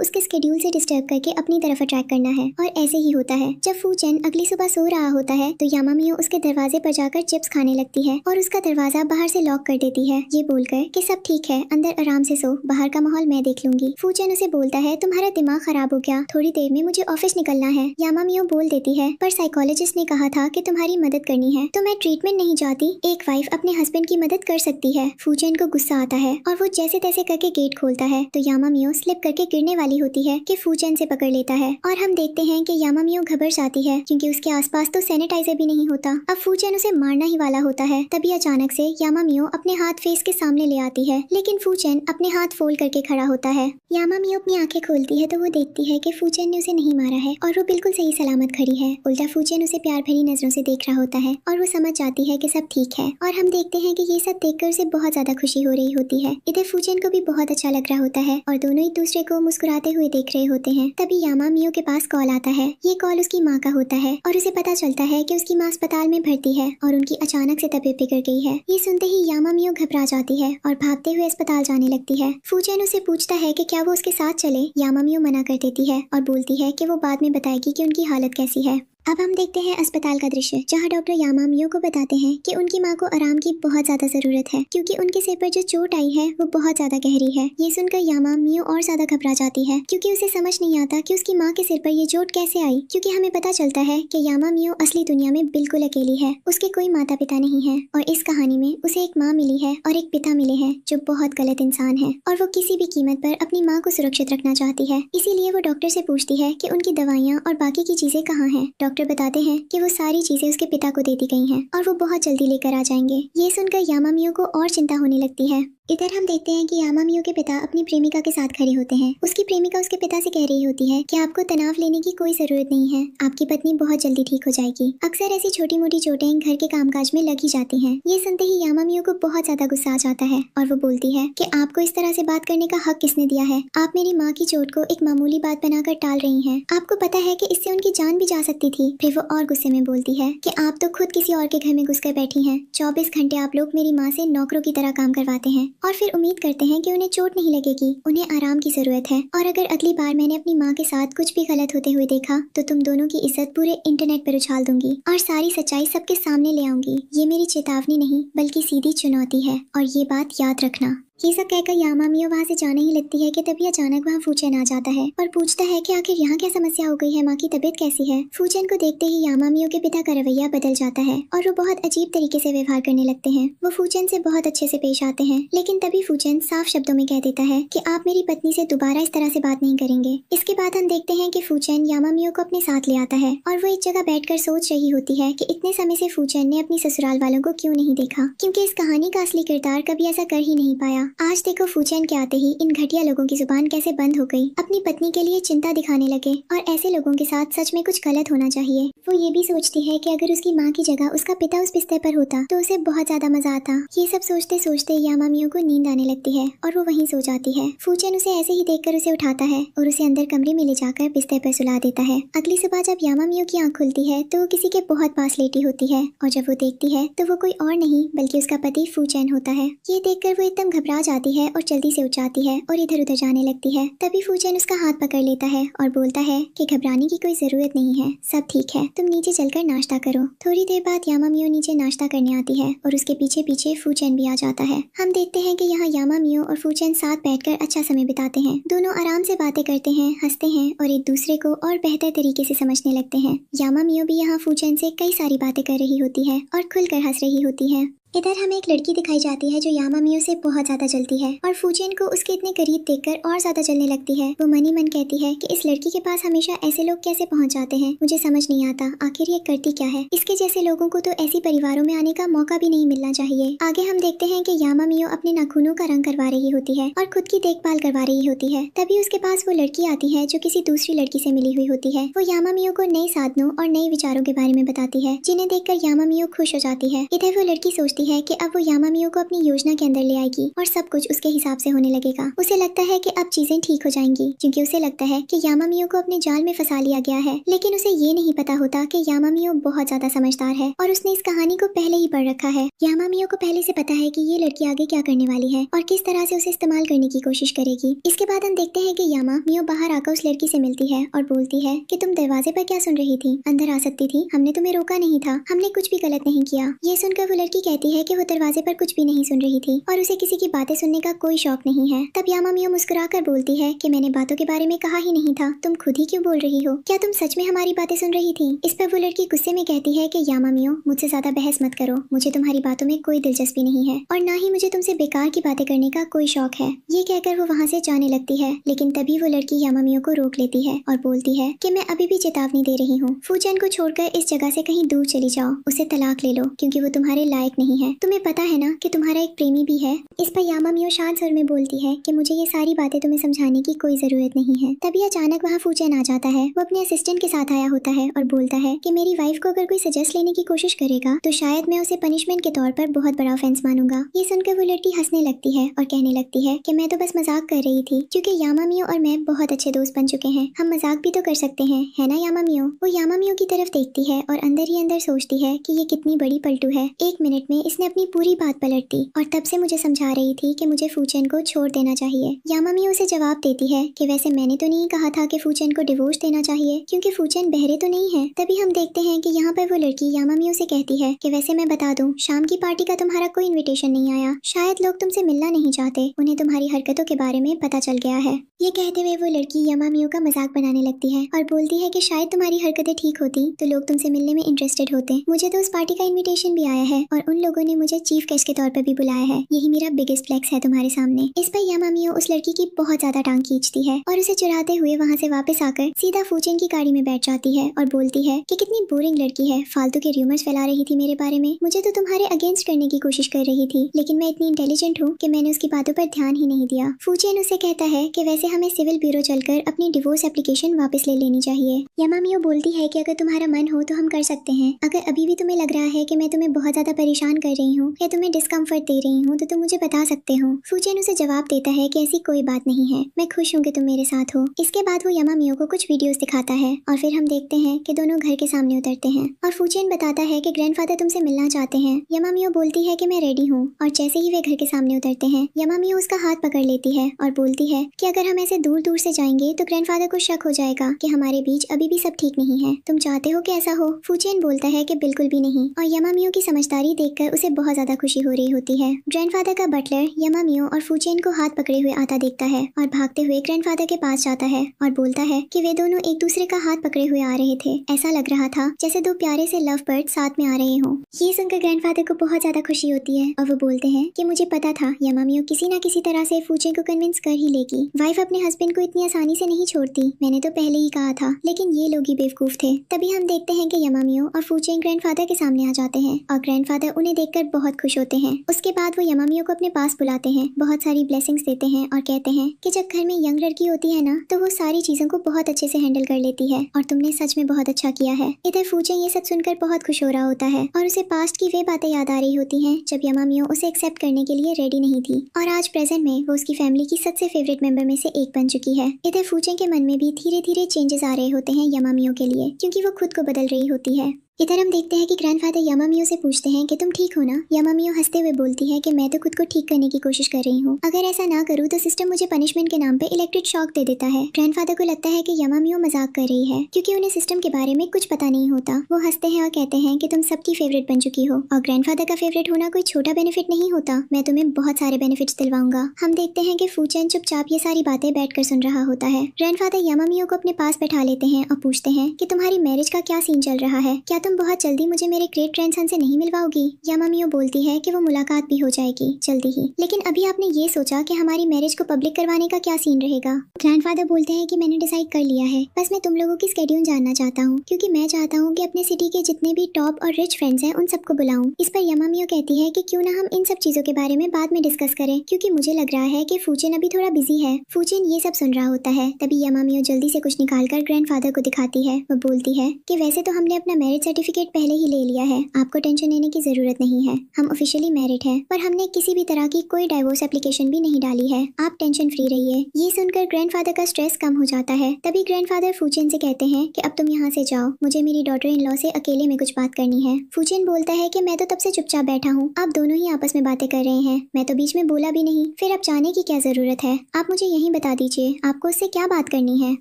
उसके स्केड्यूल से डिस्टर्ब करके अपनी तरफ अट्रैक्ट करना है। और ऐसे ही होता है। जब फूचेन अगली सुबह सो रहा होता है तो यामा मियो उसके दरवाजे पर जाकर चिप्स खाने लगती है और उसका दरवाजा बाहर से लॉक कर देती है, ये बोलकर कि सब ठीक है अंदर आराम से सो, बाहर का माहौल मैं देख लूंगी। फूचेन उसे बोलता है तुम्हारा दिमाग खराब हो गया, थोड़ी देर में मुझे ऑफिस निकलना है। यामा मियो बोल देती है पर साइकोलॉजिस्ट ने कहा था कि तुम्हारी मदद करनी है, तो मैं ट्रीटमेंट नहीं चाहती, एक वाइफ अपने हस्बैंड की मदद कर सकती है। फूचेन को गुस्सा आता है और वो जैसे तैसे करके गेट खोलता है तो यामा मियो स्लिप करके गिरने वाली होती है कि फूचेन से पकड़ लेता है। और हम देखते हैं कि यामा मियो घबरा जाती है क्योंकि उसके आसपास तो सैनिटाइजर भी नहीं होता। अब फूचेन उसे मारना ही वाला होता है, तभी अचानक से यामा मियो अपने हाथ फेस के सामने ले आती है, लेकिन फूचेन अपने हाथ फोल्ड करके खड़ा होता है। यामा मियो अपनी आंखें खोलती है तो वो देखती है कि फूचेन ने उसे नहीं मारा है और वो बिल्कुल सही सलामत खड़ी है। उल्टा फूचेन उसे प्यार भरी नजरों से देख रहा होता है और वो समझ जाती है कि सब ठीक है। और हम देखते हैं कि ये सब देखकर उसे बहुत ज्यादा खुशी हो रही होती है। इधर फूचेन को भी बहुत अच्छा लग रहा होता है और दोनों एक दूसरे को मुस्कुराते हुए देख रहे होते हैं। तभी यामा मियो के पास कॉल आता है। ये कॉल उसकी माँ का होता है और उसे पता चलता है कि उसकी माँ अस्पताल में भर्ती है और उनकी अचानक से तबीयत बिगड़ गई है। ये सुनते ही यामा मियो घबरा जाती है और भागते हुए अस्पताल जाने लगती है। फूचेन उसे पूछता है कि क्या वो उसके साथ चले। यामा मियो मना कर देती है और बोलती है कि वो बाद में बताएगी कि उनकी हालत कैसी है। अब हम देखते हैं अस्पताल का दृश्य जहां डॉक्टर यामा मियो को बताते हैं कि उनकी मां को आराम की बहुत ज्यादा जरूरत है क्योंकि उनके सिर पर जो चोट आई है वो बहुत ज्यादा गहरी है। ये सुनकर यामा मियो और ज्यादा घबरा जाती है क्योंकि उसे समझ नहीं आता कि उसकी मां के सिर पर ये चोट कैसे आई, क्योंकि हमें पता चलता है कि यामा मियो असली दुनिया में बिल्कुल अकेली है। उसके कोई माता पिता नहीं है और इस कहानी में उसे एक माँ मिली है और एक पिता मिले हैं जो बहुत गलत इंसान है और वो किसी भी कीमत पर अपनी माँ को सुरक्षित रखना चाहती है। इसीलिए वो डॉक्टर से पूछती है कि उनकी दवाइयाँ और बाकी की चीजें कहाँ हैं। डॉक्टर बताते हैं कि वो सारी चीजें उसके पिता को दे दी गई हैं और वो बहुत जल्दी लेकर आ जाएंगे। ये सुनकर यामा मियो को और चिंता होने लगती है। इधर हम देखते हैं कि यामा मियो के पिता अपनी प्रेमिका के साथ खड़े होते हैं। उसकी प्रेमिका उसके पिता से कह रही होती है कि आपको तनाव लेने की कोई जरूरत नहीं है, आपकी पत्नी बहुत जल्दी ठीक हो जाएगी। अक्सर ऐसी छोटी मोटी चोटें घर के कामकाज में लग ही जाती हैं। ये सुनते ही यामा मियो को बहुत ज्यादा गुस्सा आ जाता है और वो बोलती है कि आपको इस तरह से बात करने का हक किसने दिया है। आप मेरी माँ की चोट को एक मामूली बात बनाकर टाल रही हैं। आपको पता है कि इससे उनकी जान भी जा सकती थी। फिर वो और गुस्से में बोलती है कि आप तो खुद किसी और के घर में घुसकर बैठी हैं। 24 घंटे आप लोग मेरी माँ से नौकरों की तरह काम करवाते हैं और फिर उम्मीद करते हैं कि उन्हें चोट नहीं लगेगी, उन्हें आराम की जरूरत है। और अगर अगली बार मैंने अपनी माँ के साथ कुछ भी गलत होते हुए देखा तो तुम दोनों की इज्जत पूरे इंटरनेट पर उछाल दूंगी और सारी सच्चाई सबके सामने ले आऊंगी। ये मेरी चेतावनी नहीं बल्कि सीधी चुनौती है और ये बात याद रखना। ये सब कहकर यामामियो वहाँ से जाने ही लगती है कि तभी अचानक वहाँ फूचेन आ जाता है और पूछता है कि आखिर यहाँ क्या समस्या हो गई है, माँ की तबीयत कैसी है। फूचेन को देखते ही यामामियो के पिता का रवैया बदल जाता है और वो बहुत अजीब तरीके से व्यवहार करने लगते हैं। वो फूचेन से बहुत अच्छे से पेश आते हैं, लेकिन तभी फूचेन साफ शब्दों में कह देता है कि आप मेरी पत्नी से दोबारा इस तरह से बात नहीं करेंगे। इसके बाद हम देखते हैं कि फूचेन यामामियो को अपने साथ ले आता है और वो एक जगह बैठकर सोच रही होती है कि इतने समय से फूचेन ने अपनी ससुराल वालों को क्यों नहीं देखा, क्योंकि इस कहानी का असली किरदार कभी ऐसा कर ही नहीं पाया। आज देखो फूचेन के आते ही इन घटिया लोगों की जुबान कैसे बंद हो गई, अपनी पत्नी के लिए चिंता दिखाने लगे और ऐसे लोगों के साथ सच में कुछ गलत होना चाहिए। वो ये भी सोचती है कि अगर उसकी माँ की जगह उसका पिता उस बिस्तर पर होता तो उसे बहुत ज्यादा मजा आता। ये सब सोचते सोचते यामामियो को नींद आने लगती है और वो वहीं सो जाती है। फूचेन उसे ऐसे ही देखकर उसे उठाता है और उसे अंदर कमरे में ले जाकर बिस्तर पर सुला देता है। अगली सुबह जब यामामियो की आंख खुलती है तो वो किसी के बहुत पास लेटी होती है और जब वो देखती है तो वो कोई और नहीं बल्कि उसका पति फूचेन होता है। ये देखकर वो एकदम घबरा जाती है और जल्दी से उठ जाती है और इधर उधर जाने लगती है। तभी फूचेन उसका हाथ पकड़ लेता है और बोलता है कि घबराने की कोई जरूरत नहीं है, सब ठीक है, तुम नीचे चलकर नाश्ता करो। थोड़ी देर बाद यामामियो नीचे नाश्ता करने आती है और उसके पीछे पीछे फूचेन भी आ जाता है। हम देखते हैं कि यहाँ यामामियो और फूचेन साथ बैठकर अच्छा समय बिताते हैं। दोनों आराम से बातें करते हैं, हंसते हैं और एक दूसरे को और बेहतर तरीके से समझने लगते हैं। यामामियो भी यहाँ फूचेन से कई सारी बातें कर रही होती है और खुलकर हंस रही होती है। इधर हमें एक लड़की दिखाई जाती है जो यामामियो से बहुत ज्यादा जलती है और फूचेन को उसके इतने करीब देखकर और ज्यादा जलने लगती है। वो मन ही मन कहती है कि इस लड़की के पास हमेशा ऐसे लोग कैसे पहुंच जाते हैं, मुझे समझ नहीं आता आखिर ये करती क्या है। इसके जैसे लोगों को तो ऐसी परिवारों में आने का मौका भी नहीं मिलना चाहिए। आगे हम देखते हैं कि यामामियो अपने नाखूनों का रंग करवा रही होती है और खुद की देखभाल करवा रही होती है। तभी उसके पास वो लड़की आती है जो किसी दूसरी लड़की से मिली हुई होती है। वो यामामियो को नए साधनों और नए विचारों के बारे में बताती है, जिन्हें देखकर यामामियो खुश हो जाती है। इधर वो लड़की सोचती है कि अब वो यामामियो को अपनी योजना के अंदर ले आएगी और सब कुछ उसके हिसाब से होने लगेगा। उसे लगता है कि अब चीजें ठीक हो जाएंगी, क्योंकि उसे लगता है कि यामामियो को अपने जाल में फंसा लिया गया है। लेकिन उसे ये नहीं पता होता कि यामामियो बहुत ज्यादा समझदार है और उसने इस कहानी को पहले ही पढ़ रखा है। यामामियो को पहले से पता है कि ये लड़की आगे क्या करने वाली है और किस तरह से उसे इस्तेमाल करने की कोशिश करेगी। इसके बाद हम देखते हैं कि यामामियो बाहर आकर उस लड़की से मिलती है और बोलती है कि तुम दरवाजे पर क्या सुन रही थी, अंदर आ सकती थी, हमने तुम्हें रोका नहीं था, हमने कुछ भी गलत नहीं किया। ये सुनकर वो लड़की कहती है कि वो दरवाजे पर कुछ भी नहीं सुन रही थी और उसे किसी की बातें सुनने का कोई शौक नहीं है। तब यामामियो मुस्कुराकर बोलती है कि मैंने बातों के बारे में कहा ही नहीं था, तुम खुद ही क्यों बोल रही हो, क्या तुम सच में हमारी बातें सुन रही थी। इस पर वो लड़की गुस्से में कहती है कि यामामियो मुझसे ज्यादा बहस मत करो, मुझे तुम्हारी बातों में कोई दिलचस्पी नहीं है और ना ही मुझे तुमसे बेकार की बातें करने का कोई शौक है। ये कहकर वो वहाँ से जाने लगती है, लेकिन तभी वो लड़की यामामियो को रोक लेती है और बोलती है कि मैं अभी भी चेतावनी दे रही हूँ, फूचेन को छोड़कर इस जगह से कहीं दूर चली जाओ, उसे तलाक ले लो, क्योंकि वो तुम्हारे लायक नहीं है। तुम्हें पता है ना कि तुम्हारा एक प्रेमी भी है। इस पर यामामियो शांत स्वर में बोलती है कि मुझे ये सारी बातें तुम्हें समझाने की कोई जरूरत नहीं है। तभी अचानक वहाँ फूचेन आ जाता है। वो अपने असिस्टेंट के साथ आया होता है और बोलता है कि मेरी वाइफ को अगर कोई सजेस्ट लेने की कोशिश करेगा तो शायद मैं उसे पनिशमेंट के तौर पर बहुत बड़ा ऑफेंस मानूंगा। ये सुनकर वो लड़की हंसने लगती है और कहने लगती है कि मैं तो बस मजाक कर रही थी, क्योंकि यामामियो और मैं बहुत अच्छे दोस्त बन चुके हैं, हम मजाक भी तो कर सकते हैं, है ना यामामियो। वो यामामियो की तरफ देखती है और अंदर ही अंदर सोचती है कि ये कितनी बड़ी पलटू है, एक मिनट में इसने अपनी पूरी बात पलट दी और तब से मुझे समझा रही थी कि मुझे फूचेन को छोड़ देना चाहिए। यामामियो उसे जवाब देती है कि वैसे मैंने तो नहीं कहा था कि फूचेन को डिवोर्स देना चाहिए, क्योंकि फूचेन बहरे तो नहीं है। तभी हम देखते हैं कि यहाँ पर वो लड़की यामामियो से कहती है कि वैसे मैं बता दूं, शाम की पार्टी का तुम्हारा कोई इनविटेशन नहीं आया, शायद लोग तुमसे मिलना नहीं चाहते, उन्हें तुम्हारी हरकतों के बारे में पता चल गया है। ये कहते हुए वो लड़की यामामियो का मजाक बनाने लगती है और बोलती है कि शायद तुम्हारी हरकतें ठीक होती तो लोग तुमसे मिलने में इंटरेस्टेड होते। मुझे तो उस पार्टी का इन्विटेशन भी आया है और उन लोगों ने मुझे चीफ गेस्ट के तौर पर भी बुलाया है, यही मेरा बिगेस्ट फ्लेक्स है तुम्हारे सामने। इस पर यामामियो उस लड़की की बहुत ज्यादा टांग खींचती है और उसे चुराते हुए वहाँ से वापस आकर सीधा फूचेन की गाड़ी में बैठ जाती है और बोलती है कि कितनी बोरिंग लड़की है, फालतू के रूमर्स फैला रही थी मेरे बारे में, मुझे तो तुम्हारे अगेंस्ट करने की कोशिश कर रही थी, लेकिन मैं इतनी इंटेलिजेंट हूँ कि मैंने उसकी बातों पर ध्यान ही नहीं दिया। फूचेन उसे कहता है कि वैसे हमें सिविल ब्यूरो चलकर अपनी डिवोर्स एप्लीकेशन वापस ले लेनी चाहिए। यामामियो बोलती है कि अगर तुम्हारा मन हो तो हम कर सकते हैं, अगर अभी भी तुम्हें लग रहा है कि मैं तुम्हें बहुत ज्यादा परेशान कर रही हूँ या तुम्हें डिस्कम्फर्ट दे रही हूँ तो तुम मुझे बता सकते हो। फूचेन उसे जवाब देता है कि ऐसी कोई बात नहीं है, मैं खुश हूँ कि तुम मेरे साथ हो। इसके बाद वो यामामियो को कुछ वीडियोस दिखाता है और फिर हम देखते हैं कि दोनों घर के सामने उतरते हैं और फूचेन बताता है कि ग्रैंडफादर तुमसे मिलना चाहते हैं। यामामियो बोलती है कि मैं रेडी हूँ और जैसे ही वे घर के सामने उतरते हैं यामामियो उसका हाथ पकड़ लेती है और बोलती है कि अगर हम ऐसे दूर दूर से जाएंगे तो ग्रैंडफादर को शक हो जाएगा कि हमारे बीच अभी भी सब ठीक नहीं है, तुम चाहते हो कि ऐसा हो। फूचेन बोलता है कि बिल्कुल भी नहीं और यामामियो की समझदारी देखकर उसे बहुत ज्यादा खुशी हो रही होती है। ग्रैंडफादर का बटलर यामामियो और फूचेन को हाथ पकड़े हुए आता देखता है और भागते हुए ग्रैंडफादर के पास जाता है और बोलता है कि वे दोनों एक दूसरे का हाथ पकड़े हुए आ रहे थे। ऐसा लग रहा था जैसे दो प्यारे से लव बर्ड साथ में आ रहे हों। ये सुनकर ग्रैंडफादर को बहुत ज्यादा खुशी होती है और वो बोलते हैं कि मुझे पता था यामामियो किसी न किसी तरह से फूचेन को कन्विंस कर ही लेगी। वाइफ अपने हस्बैंड को इतनी आसानी से नहीं छोड़ती, मैंने तो पहले ही कहा था, लेकिन ये लोग ही बेवकूफ थे। तभी हम देखते हैं कि यामामियो और फूचेन ग्रैंडफादर के सामने आ जाते हैं और ग्रैंडफादर उन्हें देखकर बहुत खुश होते हैं। उसके बाद वो यामामियो को अपने पास बुलाते हैं, बहुत सारी ब्लेसिंग्स देते हैं और कहते हैं कि जब घर में यंग लड़की होती है ना तो वो सारी चीजों को बहुत अच्छे से हैंडल कर लेती है और तुमने सच में बहुत अच्छा किया है। इधर फूचेन ये सब सुनकर बहुत खुश हो रहा होता है और उसे पास्ट की वे बातें याद आ रही होती हैं जब यामामियो उसे एक्सेप्ट करने के लिए रेडी नहीं थी और आज प्रेजेंट में वो उसकी फैमिली की सबसे फेवरेट मेंबर में से एक बन चुकी है। इधर फूचेन के मन में भी धीरे धीरे चेंजेस आ रहे होते हैं यामामियो के लिए, क्योंकि वो खुद को बदल रही होती है। इधर हम देखते हैं कि ग्रैंडफादर यामामियो से पूछते हैं कि तुम ठीक हो ना। यामामियो हंसते हुए बोलती है कि मैं तो खुद को ठीक करने की कोशिश कर रही हूँ, अगर ऐसा ना करूँ तो सिस्टम मुझे पनिशमेंट के नाम पे इलेक्ट्रिक शॉक दे देता है। ग्रैंडफादर को लगता है कि यामामियो मजाक कर रही है क्योंकि उन्हें सिस्टम के बारे में कुछ पता नहीं होता। वो हंसते हैं और कहते हैं कि तुम सबकी फेवरेट बन चुकी हो और ग्रैंडफादर का फेवरेट होना कोई छोटा बेनिफिट नहीं होता, मैं तुम्हें बहुत सारे बेनिफिट्स दिलवाऊंगा। हम देखते हैं कि फूचेन चुपचाप ये सारी बातें बैठकर सुन रहा होता है। ग्रैंडफादर यामामियो को अपने पास बैठा लेते हैं और पूछते हैं कि तुम्हारी मैरिज का क्या सीन चल रहा है, क्या तुम बहुत जल्दी मुझे मेरे ग्रेट ग्रैंडसन से नहीं मिलवाओगी। यामामियो बोलती है कि वो मुलाकात भी हो जाएगी जल्दी ही, लेकिन अभी आपने ये सोचा कि हमारी मैरिज को पब्लिक करवाने का क्या सीन रहेगा। ग्रैंडफादर बोलते हैं कि मैंने डिसाइड कर लिया है, बस मैं तुम लोगों की स्केड्यूल जानना चाहता हूँ क्योंकि मैं चाहता हूँ कि अपने सिटी के जितने भी टॉप और रिच फ्रेंड्स हैं उन सबको बुलाऊं। इस पर यामामियो कहती है कि क्यों ना हम इन सब चीजों के बारे में बाद में डिस्कस करें, क्योंकि मुझे लग रहा है कि फूचेन अभी थोड़ा बिजी है। फूचेन ये सब सुन रहा होता है। तभी यामामियो जल्दी से कुछ निकालकर ग्रैंडफादर को दिखाती है। वो बोलती है कि वैसे तो हमने अपना मैरिज सर्टिफिकेट पहले ही ले लिया है, आपको टेंशन लेने की जरूरत नहीं है, हम ऑफिशियली मैरिड हैं, पर हमने किसी भी तरह की कोई डाइवोर्स एप्लीकेशन भी नहीं डाली है, आप टेंशन फ्री रहिए। ये सुनकर ग्रैंडफादर का स्ट्रेस कम हो जाता है। तभी ग्रैंडफादर फूचेन से कहते हैं कि अब तुम यहाँ से जाओ, मुझे मेरी डॉटर इन लॉ से अकेले में कुछ बात करनी है। फूचेन बोलता है कि मैं तो तब से चुपचाप बैठा हूँ, आप दोनों ही आपस में बातें कर रहे हैं, मैं तो बीच में बोला भी नहीं, फिर अब जाने की क्या जरूरत है, आप मुझे यही बता दीजिए आपको उससे क्या बात करनी है।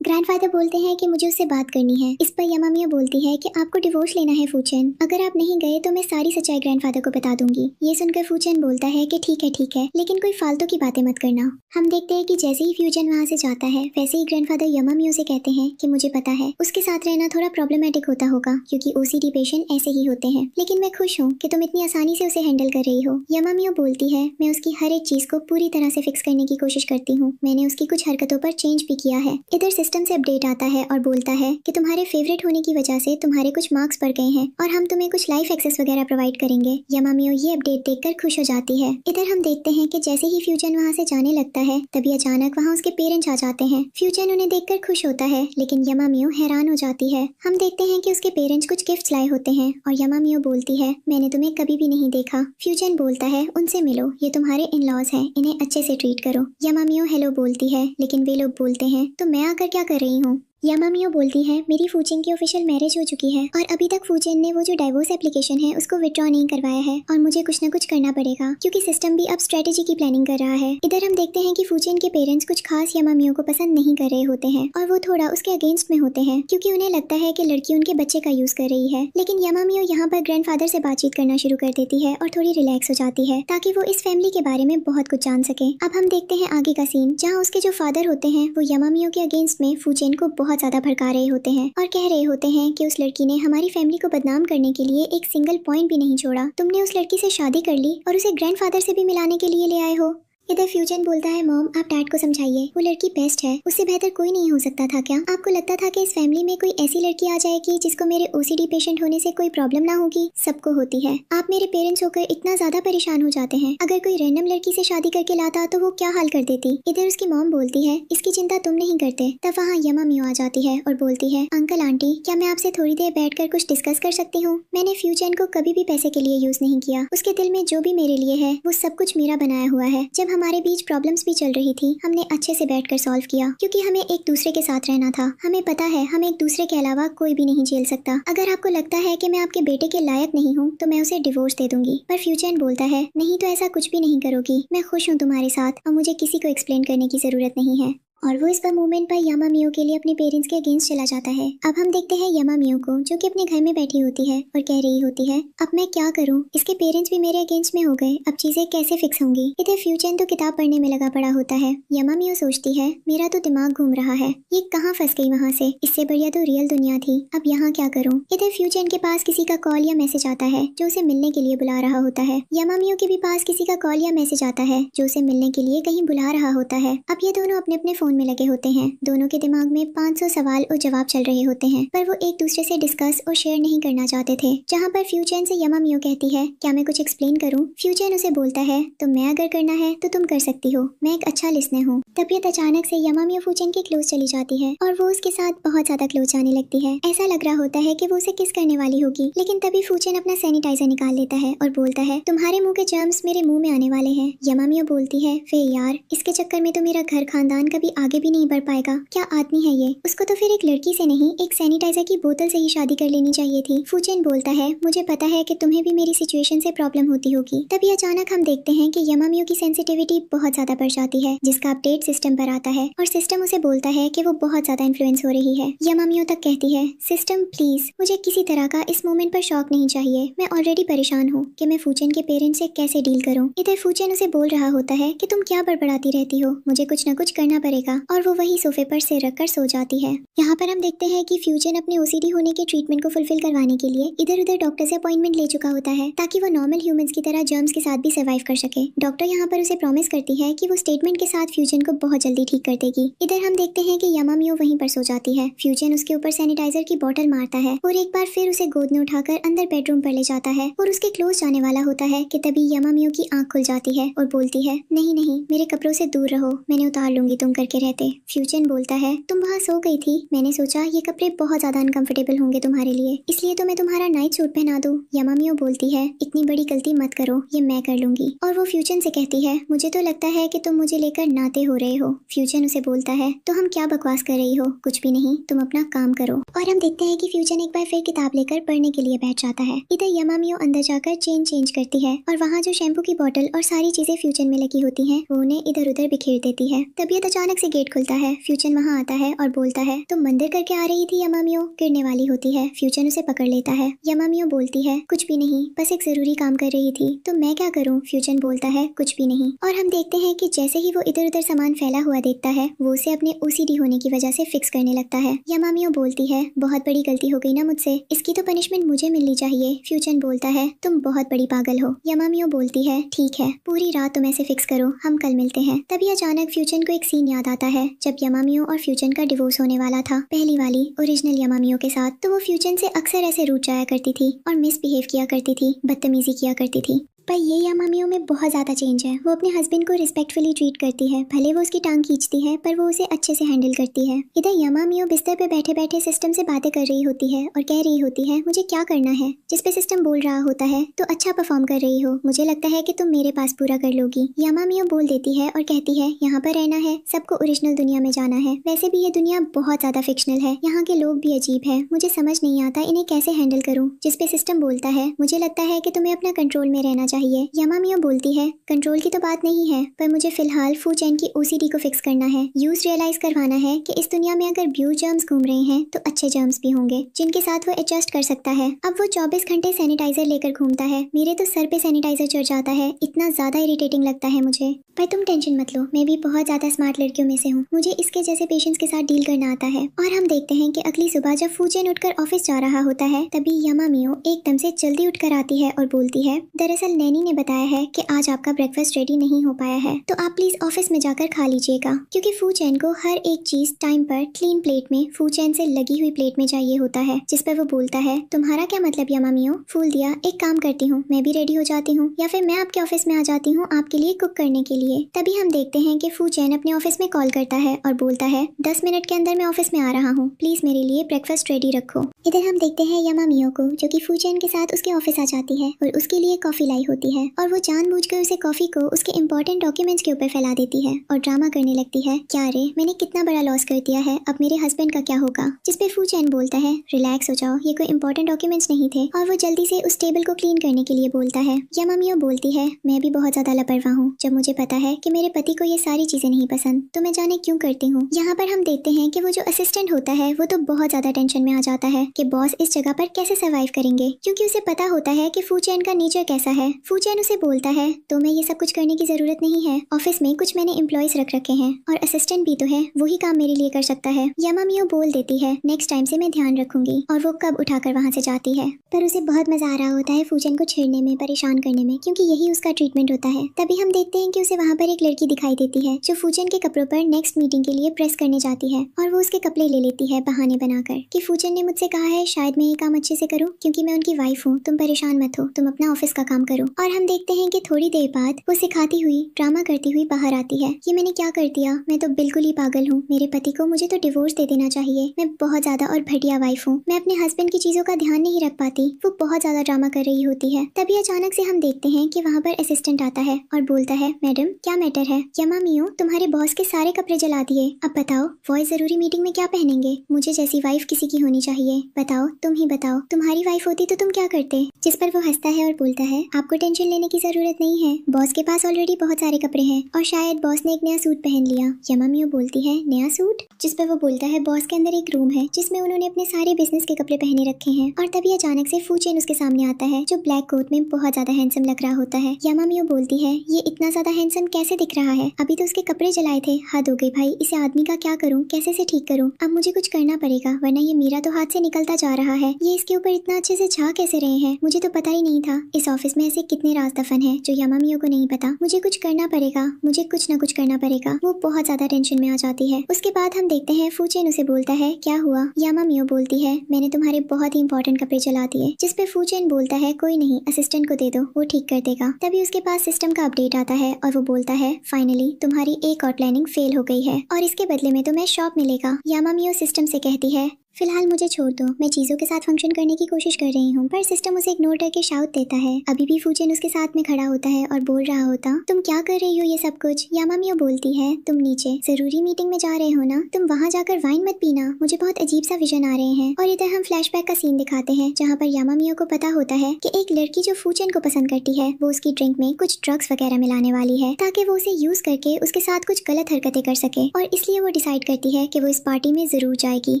ग्रैंडफादर बोलते हैं कि मुझे उससे बात करनी है। इस पर यामामियो बोलती है कि आपको डिवोर्स लेना है फूचेन, अगर आप नहीं गए तो मैं सारी सच्चाई ग्रैंडफादर को बता दूंगी। ये सुनकर फूचेन बोलता है कि ठीक है, लेकिन कोई फालतू की बातें मत करना। हम देखते हैं कि जैसे ही फ्यूजन वहाँ से जाता है वैसे ही ग्रैंडफादर यामामियो से कहते हैं कि मुझे पता है उसके साथ रहना थोड़ा प्रॉब्लमेटिक होता होगा क्योंकि ओसीडी पेशेंट ऐसे ही होते हैं, लेकिन मैं खुश हूँ कि तुम इतनी आसानी से उसे हैंडल कर रही हो। यामामियो बोलती है मैं उसकी हर एक चीज को पूरी तरह से फिक्स करने की कोशिश करती हूँ, मैंने उसकी कुछ हरकतों पर चेंज भी किया है। इधर सिस्टम से अपडेट आता है और बोलता है कि तुम्हारे फेवरेट होने की वजह से तुम्हारे कुछ मार्क्स बढ़ गए हैं और हम तुम्हें कुछ लाइफ एक्सेस वगैरह प्रोवाइड करेंगे। यामामियो ये अपडेट देखकर खुश हो जाती है। इधर हम देखते हैं कि जैसे ही फ्यूजन वहाँ से जाने लगता है तभी अचानक वहाँ उसके पेरेंट्स आ जाते हैं। फ्यूजन उन्हें देखकर खुश होता है लेकिन यामामियो हैरान हो जाती है। हम देखते हैं कि उसके पेरेंट्स कुछ गिफ्ट लाए होते हैं और यामामियो बोलती है मैंने तुम्हें कभी भी नहीं देखा। फ्यूजन बोलता है उनसे मिलो, ये तुम्हारे इन लॉज हैं, इन्हें अच्छे से ट्रीट करो। यामामियो हेलो बोलती है लेकिन वे लोग बोलते हैं तो मैं आकर क्या कर रही हूँ। यामामियो बोलती है मेरी फूचेन की ऑफिशियल मैरिज हो चुकी है और अभी तक फूचेन ने वो जो डाइवोर्स एप्लीकेशन है उसको विड्रॉ नहीं करवाया है और मुझे कुछ ना कुछ करना पड़ेगा क्योंकि सिस्टम भी अब स्ट्रेटेजी की प्लानिंग कर रहा है। इधर हम देखते हैं कि फूचेन के पेरेंट्स कुछ खास यामामियो को पसंद नहीं कर रहे होते हैं और वो थोड़ा उसके अगेंस्ट में होते हैं क्योंकि उन्हें लगता है कि लड़की उनके बच्चे का यूज कर रही है। लेकिन यामामियो यहाँ पर ग्रैंडफादर से बातचीत करना शुरू कर देती है और थोड़ी रिलैक्स हो जाती है ताकि वो इस फैमिली के बारे में बहुत कुछ जान सके। अब हम देखते हैं आगे का सीन जहाँ उसके जो फादर होते हैं वो यामामियो के अगेंस्ट में फूचेन को बहुत ज्यादा भड़का रहे होते हैं और कह रहे होते हैं कि उस लड़की ने हमारी फैमिली को बदनाम करने के लिए एक सिंगल पॉइंट भी नहीं छोड़ा, तुमने उस लड़की से शादी कर ली और उसे ग्रैंडफादर से भी मिलाने के लिए ले आए हो। इधर फ्यूजन बोलता है मॉम आप डैड को समझाइए, वो लड़की बेस्ट है, उससे बेहतर कोई नहीं हो सकता था क्या? आपको लगता था कि इस फैमिली में कोई ऐसी लड़की आ जाएगी जिसको मेरे ओसीडी पेशेंट होने से कोई प्रॉब्लम ना होगी? सबको होती है। आप मेरे पेरेंट्स होकर इतना ज्यादा परेशान हो जाते हैं, अगर कोई रैंडम लड़की से शादी करके लाता तो वो क्या हाल कर देती। इधर उसकी मॉम बोलती है इसकी चिंता तुम नहीं करते। तब वहाँ यामामियो आ जाती है और बोलती है अंकल आंटी क्या मैं आपसे थोड़ी देर बैठकर कुछ डिस्कस कर सकती हूँ? मैंने फ्यूजन को कभी भी पैसे के लिए यूज नहीं किया, उसके दिल में जो भी मेरे लिए है वो सब कुछ मेरा बनाया हुआ है। जब हमारे बीच प्रॉब्लम भी चल रही थी हमने अच्छे से बैठकर सॉल्व किया क्योंकि हमें एक दूसरे के साथ रहना था। हमें पता है हम एक दूसरे के अलावा कोई भी नहीं झेल सकता। अगर आपको लगता है कि मैं आपके बेटे के लायक नहीं हूँ तो मैं उसे डिवोर्स दे दूंगी। पर फ्यूजन बोलता है नहीं तो ऐसा कुछ भी नहीं करोगी, मैं खुश हूँ तुम्हारे साथ और मुझे किसी को एक्सप्लेन करने की जरूरत नहीं है। और वो इस मोमेंट पर यामा मियो के लिए अपने पेरेंट्स के अगेंस्ट चला जाता है। अब हम देखते हैं यामा मियो को, जो कि अपने घर में बैठी होती है और कह रही होती है, अब मैं क्या करूं, इसके पेरेंट्स भी मेरे अगेंस्ट में हो गए, अब चीजें कैसे फिक्स होंगी। इधर फ्यूचन तो किताब पढ़ने में लगा पड़ा होता है। यामा मियो सोचती है, मेरा तो दिमाग घूम रहा है, ये कहाँ फंस गई वहाँ से, इससे बढ़िया तो रियल दुनिया थी, अब यहाँ क्या करूँ। इधर फ्यूचन के पास किसी का कॉल या मैसेज आता है जो उसे मिलने के लिए बुला रहा होता है। यामा मियो के भी पास किसी का कॉल या मैसेज आता है जो उसे मिलने के लिए कहीं बुला रहा होता है। अब ये दोनों अपने अपने फोन में लगे होते हैं। दोनों के दिमाग में 500 सवाल और जवाब चल रहे होते हैं, पर वो एक दूसरे से डिस्कस और शेयर नहीं करना चाहते थे। जहाँ पर फ्यूचन से यामा मियो कहती है, क्या मैं कुछ एक्सप्लेन करूँ। फ्यूचन उसे बोलता है, तो मैं अगर करना है तो तुम कर सकती हो, मैं एक अच्छा लिसनर हूँ। तबीयत अचानक से यामा मियो फ्यूचन के क्लोज चली जाती है और वो उसके साथ बहुत ज्यादा क्लोज जाने लगती है। ऐसा लग रहा होता है कि वो उसे किस करने वाली होगी, लेकिन तभी फ्यूचन अपना सैनिटाइजर निकाल लेता है और बोलता है, तुम्हारे मुंह के जर्म्स मेरे मुंह में आने वाले हैं। यामा मियो बोलती है, वे यार, इसके चक्कर में तो मेरा घर खानदान कभी आगे भी नहीं बढ़ पाएगा, क्या आदमी है ये, उसको तो फिर एक लड़की से नहीं एक सैनिटाइजर की बोतल से ही शादी कर लेनी चाहिए थी। फ्यूचन बोलता है, मुझे पता है कि तुम्हें भी मेरी सिचुएशन से प्रॉब्लम होती होगी। तभी अचानक हम देखते हैं कि यामा मियो की सेंसिटिविटी बहुत ज्यादा बढ़ जाती है, जिसका अपडेट सिस्टम पर आता है और सिस्टम उसे बोलता है कि वो बहुत ज्यादा इन्फ्लुएंस हो रही है। यामा मियो तक कहती है, सिस्टम प्लीज मुझे किसी तरह का इस मोमेंट पर शॉक नहीं चाहिए, मैं ऑलरेडी परेशान हूँ कि मैं फ्यूचन के पेरेंट्स से कैसे डील करूँ। इधर फ्यूचन उसे बोल रहा होता है कि तुम क्या बड़बड़ाती रहती हो, मुझे कुछ न कुछ करना पड़ेगा, और वो वही सोफे पर सिर रखकर सो जाती है। यहाँ पर हम देखते हैं कि फ्यूचन अपने ओसीडी होने के ट्रीटमेंट को फुलफिल करवाने के लिए इधर उधर डॉक्टर से अपॉइंटमेंट ले चुका होता है, ताकि वो नॉर्मल ह्यूमंस की तरह जर्म्स के साथ भी सर्वाइव कर सके। डॉक्टर यहाँ पर उसे प्रॉमिस करती है कि वो स्टेटमेंट के साथ फ्यूचन को बहुत जल्दी ठीक कर देगी। इधर हम देखते हैं कि यामा मियो वहीं पर सो जाती है। फ्यूचन उसके ऊपर सैनिटाइजर की बोतल मारता है और एक बार फिर उसे गोद में उठाकर अंदर बेडरूम पर ले जाता है और उसके क्लोज जाने वाला होता है कि तभी यामा मियो की आंख खुल जाती है और बोलती है, नहीं नहीं, मेरे कपड़ों से दूर रहो, मैंने उतार लूंगी तुम करके रहते। फ्यूचन बोलता है, तुम वहाँ सो गई थी, मैंने सोचा ये कपड़े बहुत ज्यादा अनकंफर्टेबल होंगे तुम्हारे लिए, इसलिए तो मैं तुम्हारा नाइट सूट पहना दूं। यामा मियो बोलती है, इतनी बड़ी गलती मत करो, ये मैं कर लूंगी। और वो फ्यूचन से कहती है, मुझे तो लगता है कि तुम मुझे लेकर नाते हो रहे हो। फ्यूचन उसे बोलता है, तो हम क्या बकवास कर रही हो, कुछ भी नहीं, तुम अपना काम करो। और हम देखते हैं कि फ्यूचन एक बार फिर किताब लेकर पढ़ने के लिए बैठ जाता है। इधर यामा मियो अंदर जाकर चेन चेंज करती है और वहाँ जो शैम्पू की बोतल और सारी चीजें फ्यूचन में लगी होती हैं वो उन्हें इधर उधर बिखेर देती है। तबीयत अचानक से गेट खुलता है, फ्यूचन वहाँ आता है और बोलता है, तुम मंदिर करके आ रही थी यामा मियो। गिरने वाली होती है, फ्यूचन उसे पकड़ लेता है। यामा मियो बोलती है, कुछ भी नहीं, बस एक जरूरी काम कर रही थी, तो मैं क्या करूँ। फ्यूचन बोलता है, कुछ भी नहीं। और हम देखते हैं कि जैसे ही वो इधर उधर सामान फैला हुआ देखता है वो उसे अपने ओसीडी होने की वजह से फिक्स करने लगता है। यामा मियो बोलती है, बहुत बड़ी गलती हो गई ना मुझसे, इसकी तो पनिशमेंट मुझे मिलनी चाहिए। फ्यूचन बोलता है, तुम बहुत बड़ी पागल हो। यामा मियो बोलती है, ठीक है, पूरी रात तुम ऐसे फिक्स करो, हम कल मिलते हैं। तभी अचानक फ्यूचन को एक सीन याद आता है जब यामा मियो और फ्यूचन का डिवोर्स होने वाला था, पहली वाली ओरिजिनल यामा मियो के साथ। तो वो फ्यूचन से अक्सर ऐसे रूठ जाया करती थी और मिसबिहेव किया करती थी, बदतमीजी किया करती थी। पर ये यामा मियो में बहुत ज़्यादा चेंज है। वो अपने हस्बैंड को रिस्पेक्टफुली ट्रीट करती है, भले वो उसकी टांग खींचती है पर वो उसे अच्छे से हैंडल करती है। इधर यामा मियो बिस्तर पे बैठे बैठे सिस्टम से बातें कर रही होती है और कह रही होती है, मुझे क्या करना है। जिस पे सिस्टम बोल रहा होता है, तो अच्छा परफॉर्म कर रही हो, मुझे लगता है कि तुम मेरे पास पूरा कर लोगी। यामा मियो बोल देती है और कहती है, यहाँ पर रहना है, सबको ओरिजिनल दुनिया में जाना है। वैसे भी ये दुनिया बहुत ज्यादा फिक्शनल है, यहाँ के लोग भी अजीब है, मुझे समझ नहीं आता इन्हें कैसे हैंडल करूँ। जिस पे सिस्टम बोलता है, मुझे लगता है कि तुम्हें अपना कंट्रोल में रहना चाहिए। यामा मियो बोलती है, कंट्रोल की तो बात नहीं है, पर मुझे फिलहाल फ्यूचन की ओसीडी को फिक्स करना है। यूज रियलाइज करवाना है कि इस दुनिया में अगर ब्लू जर्म्स घूम रहे हैं तो अच्छे जर्म्स भी होंगे जिनके साथ वो एडजस्ट कर सकता है। अब वो 24 घंटे सैनिटाइजर लेकर घूमता है। मेरे तो सर पे सैनिटाइजर चढ़ जाता है, इतना ज्यादा इरिटेटिंग लगता है मुझे। पर तुम टेंशन मत लो, मैं भी बहुत ज्यादा स्मार्ट लड़कियों में से हूँ, मुझे इसके जैसे पेशेंट्स के साथ डील करना आता है। और हम देखते हैं कि अगली सुबह जब फ्यूचन उठकर ऑफिस जा रहा होता है, तभी यामा मियो एकदम से जल्दी उठकर आती है और बोलती है, दरअसल नैनी ने बताया है कि आज आपका ब्रेकफास्ट रेडी नहीं हो पाया है, तो आप प्लीज ऑफिस में जाकर खा लीजिएगा। क्योंकि फ्यूचन को हर एक चीज टाइम पर क्लीन प्लेट में, फ्यूचन से लगी हुई प्लेट में चाहिए होता है। जिस पर वो बोलता है, तुम्हारा क्या मतलब यामा मियो। फूल दिया, एक काम करती हूँ, मैं भी रेडी हो जाती हूँ, या फिर मैं आपके ऑफिस में आ जाती हूँ आपके लिए कुक करने के लिए। तभी हम देखते हैं कि फ्यूचन अपने ऑफिस में कॉल करता है और बोलता है, 10 मिनट के अंदर मैं ऑफिस में आ रहा हूँ, प्लीज मेरे लिए ब्रेकफास्ट रेडी रखो। इधर हम देखते हैं यामा मियो को, जो कि फ्यूचन के साथ उसके ऑफिस आ जाती है और उसके लिए कॉफी लाई होती होती है और वो जानबूझकर उसे कॉफी को उसके इंपॉर्टेंट डॉक्यूमेंट्स के ऊपर फैला देती है और ड्रामा करने लगती है, क्या रे मैंने कितना बड़ा लॉस कर दिया है, अब मेरे हस्बैंड का क्या होगा। जिस पे फू चैन बोलता है, रिलैक्स हो जाओ, ये कोई इंपॉर्टेंट डॉक्यूमेंट्स नहीं थे, और वो जल्दी से उस टेबल को क्लीन करने के लिए बोलता है। यामामियो बोलती है, मैं भी बहुत ज्यादा लापरवाह हूँ, जब मुझे पता है कि मेरे पति को ये सारी चीजें नहीं पसंद तो मैं जाने क्यों करती हूँ। यहाँ पर हम देखते हैं कि वो जो असिस्टेंट होता है वो तो बहुत ज्यादा टेंशन में आ जाता है कि बॉस इस जगह पर कैसे सर्वाइव करेंगे, क्योंकि उसे पता होता है कि फू चैन का नेचर कैसा है। फू चैन उसे बोलता है, तो मैं ये सब कुछ करने की जरूरत नहीं है, ऑफिस में कुछ मैंने एम्प्लॉयज रख रखे हैं और असिस्टेंट भी तो है, वही काम मेरे लिए कर सकता है। यामामियो बोल देती है, नेक्स्ट टाइम से मैं ध्यान रखूंगी, और वो कब उठाकर वहाँ से जाती है। पर उसे बहुत मजा आ रहा होता है फू चैन को छेड़ने में, परेशान करने में, क्योंकि यही उसका ट्रीटमेंट होता है। तभी हम देखते हैं कि उसे वहाँ पर एक लड़की दिखाई देती है जो फू चैन के कपड़ों पर नेक्स्ट मीटिंग के लिए प्रेस करने जाती है, और वो उसके कपड़े ले लेती है बहाने बनाकर कि फू चैन ने मुझसे कहा है शायद मैं ये काम अच्छे से करूँ क्योंकि मैं उनकी वाइफ हूँ, तुम परेशान मत हो, तुम अपना ऑफिस का काम करो। और हम देखते हैं कि थोड़ी देर बाद वो सिखाती हुई ड्रामा करती हुई बाहर आती है। ये मैंने क्या कर दिया, मैं तो बिल्कुल ही पागल हूँ, मेरे पति को मुझे तो डिवोर्स दे देना चाहिए, मैं बहुत ज्यादा और घटिया वाइफ हूँ, मैं अपने हस्बैंड की चीजों का ध्यान नहीं रख पाती। वो बहुत ज्यादा ड्रामा कर रही होती है। तभी अचानक से हम देखते हैं कि वहाँ पर असिस्टेंट आता है और बोलता है, मैडम क्या मैटर है। यामामियो, तुम्हारे बॉस के सारे कपड़े जला दिए, अब बताओ वॉइस जरूरी मीटिंग में क्या पहनेंगे, मुझे जैसी वाइफ किसी की होनी चाहिए, बताओ तुम ही बताओ, तुम्हारी वाइफ होती तो तुम क्या करते। जिस पर वो हंसता है और बोलता है, आपको टेंशन लेने की जरूरत नहीं है, बॉस के पास ऑलरेडी बहुत सारे कपड़े हैं और शायद बॉस ने एक नया सूट पहन लिया। यामामियो बोलती है, नया सूट। जिस पर वो बोलता है, बॉस के अंदर एक रूम है जिसमें उन्होंने अपने सारे बिजनेस के कपड़े पहने रखे हैं। और तभी अचानक से फू चैन उसके सामने आता है जो ब्लैक कोट में बहुत ज्यादा हैंडसम लग रहा होता है। यामामियो बोलती है, ये इतना ज्यादा हैंडसम कैसे दिख रहा है, अभी तो उसके कपड़े जलाए थे, हद हो गई भाई, इसे आदमी का क्या करूँ, कैसे से ठीक करूँ, अब मुझे कुछ करना पड़ेगा वरना ये मेरा तो हाथ से निकलता जा रहा है। ये इसके ऊपर इतना अच्छे से छा कैसे रहे हैं, मुझे तो पता ही नहीं था। इस ऑफिस में ऐसे कितने राज दफन है जो यामामियो को नहीं पता। मुझे कुछ करना पड़ेगा, मुझे कुछ न कुछ करना पड़ेगा। वो बहुत ज्यादा टेंशन में आ जाती है। उसके बाद हम देखते हैं फू चैन उसे बोलता है, क्या हुआ। यामामियो बोलती है, मैंने तुम्हारे बहुत ही इंपॉर्टेंट कपड़े जला दिए। जिस पे फू चैन बोलता है, कोई नहीं, असिस्टेंट को दे दो, वो ठीक कर देगा। तभी उसके पास सिस्टम का अपडेट आता है और वो बोलता है, फाइनली तुम्हारी एक और प्लानिंग फेल हो गई है और इसके बदले में तुम्हें शॉप मिलेगा। यामामियो सिस्टम से कहती है, फिलहाल मुझे छोड़ दो, मैं चीजों के साथ फंक्शन करने की कोशिश कर रही हूँ। पर सिस्टम उसे इग्नोर करके शाउट देता है। अभी भी फू चैन उसके साथ में खड़ा होता है और बोल रहा होता, तुम क्या कर रही हो ये सब कुछ। यामामियो बोलती है, तुम नीचे जरूरी मीटिंग में जा रहे हो ना, तुम वहाँ जाकर वाइन मत पीना, मुझे बहुत अजीब सा विजन आ रहे हैं। और इधर हम फ्लैशबैक का सीन दिखाते हैं जहाँ पर यामामियो को पता होता है कि एक लड़की जो फू चैन को पसंद करती है वो उसकी ड्रिंक में कुछ ड्रग्स वगैरह मिलाने वाली है ताकि वो उसे यूज करके उसके साथ कुछ गलत हरकतें कर सके, और इसलिए वो डिसाइड करती है कि वो इस पार्टी में जरूर जाएगी।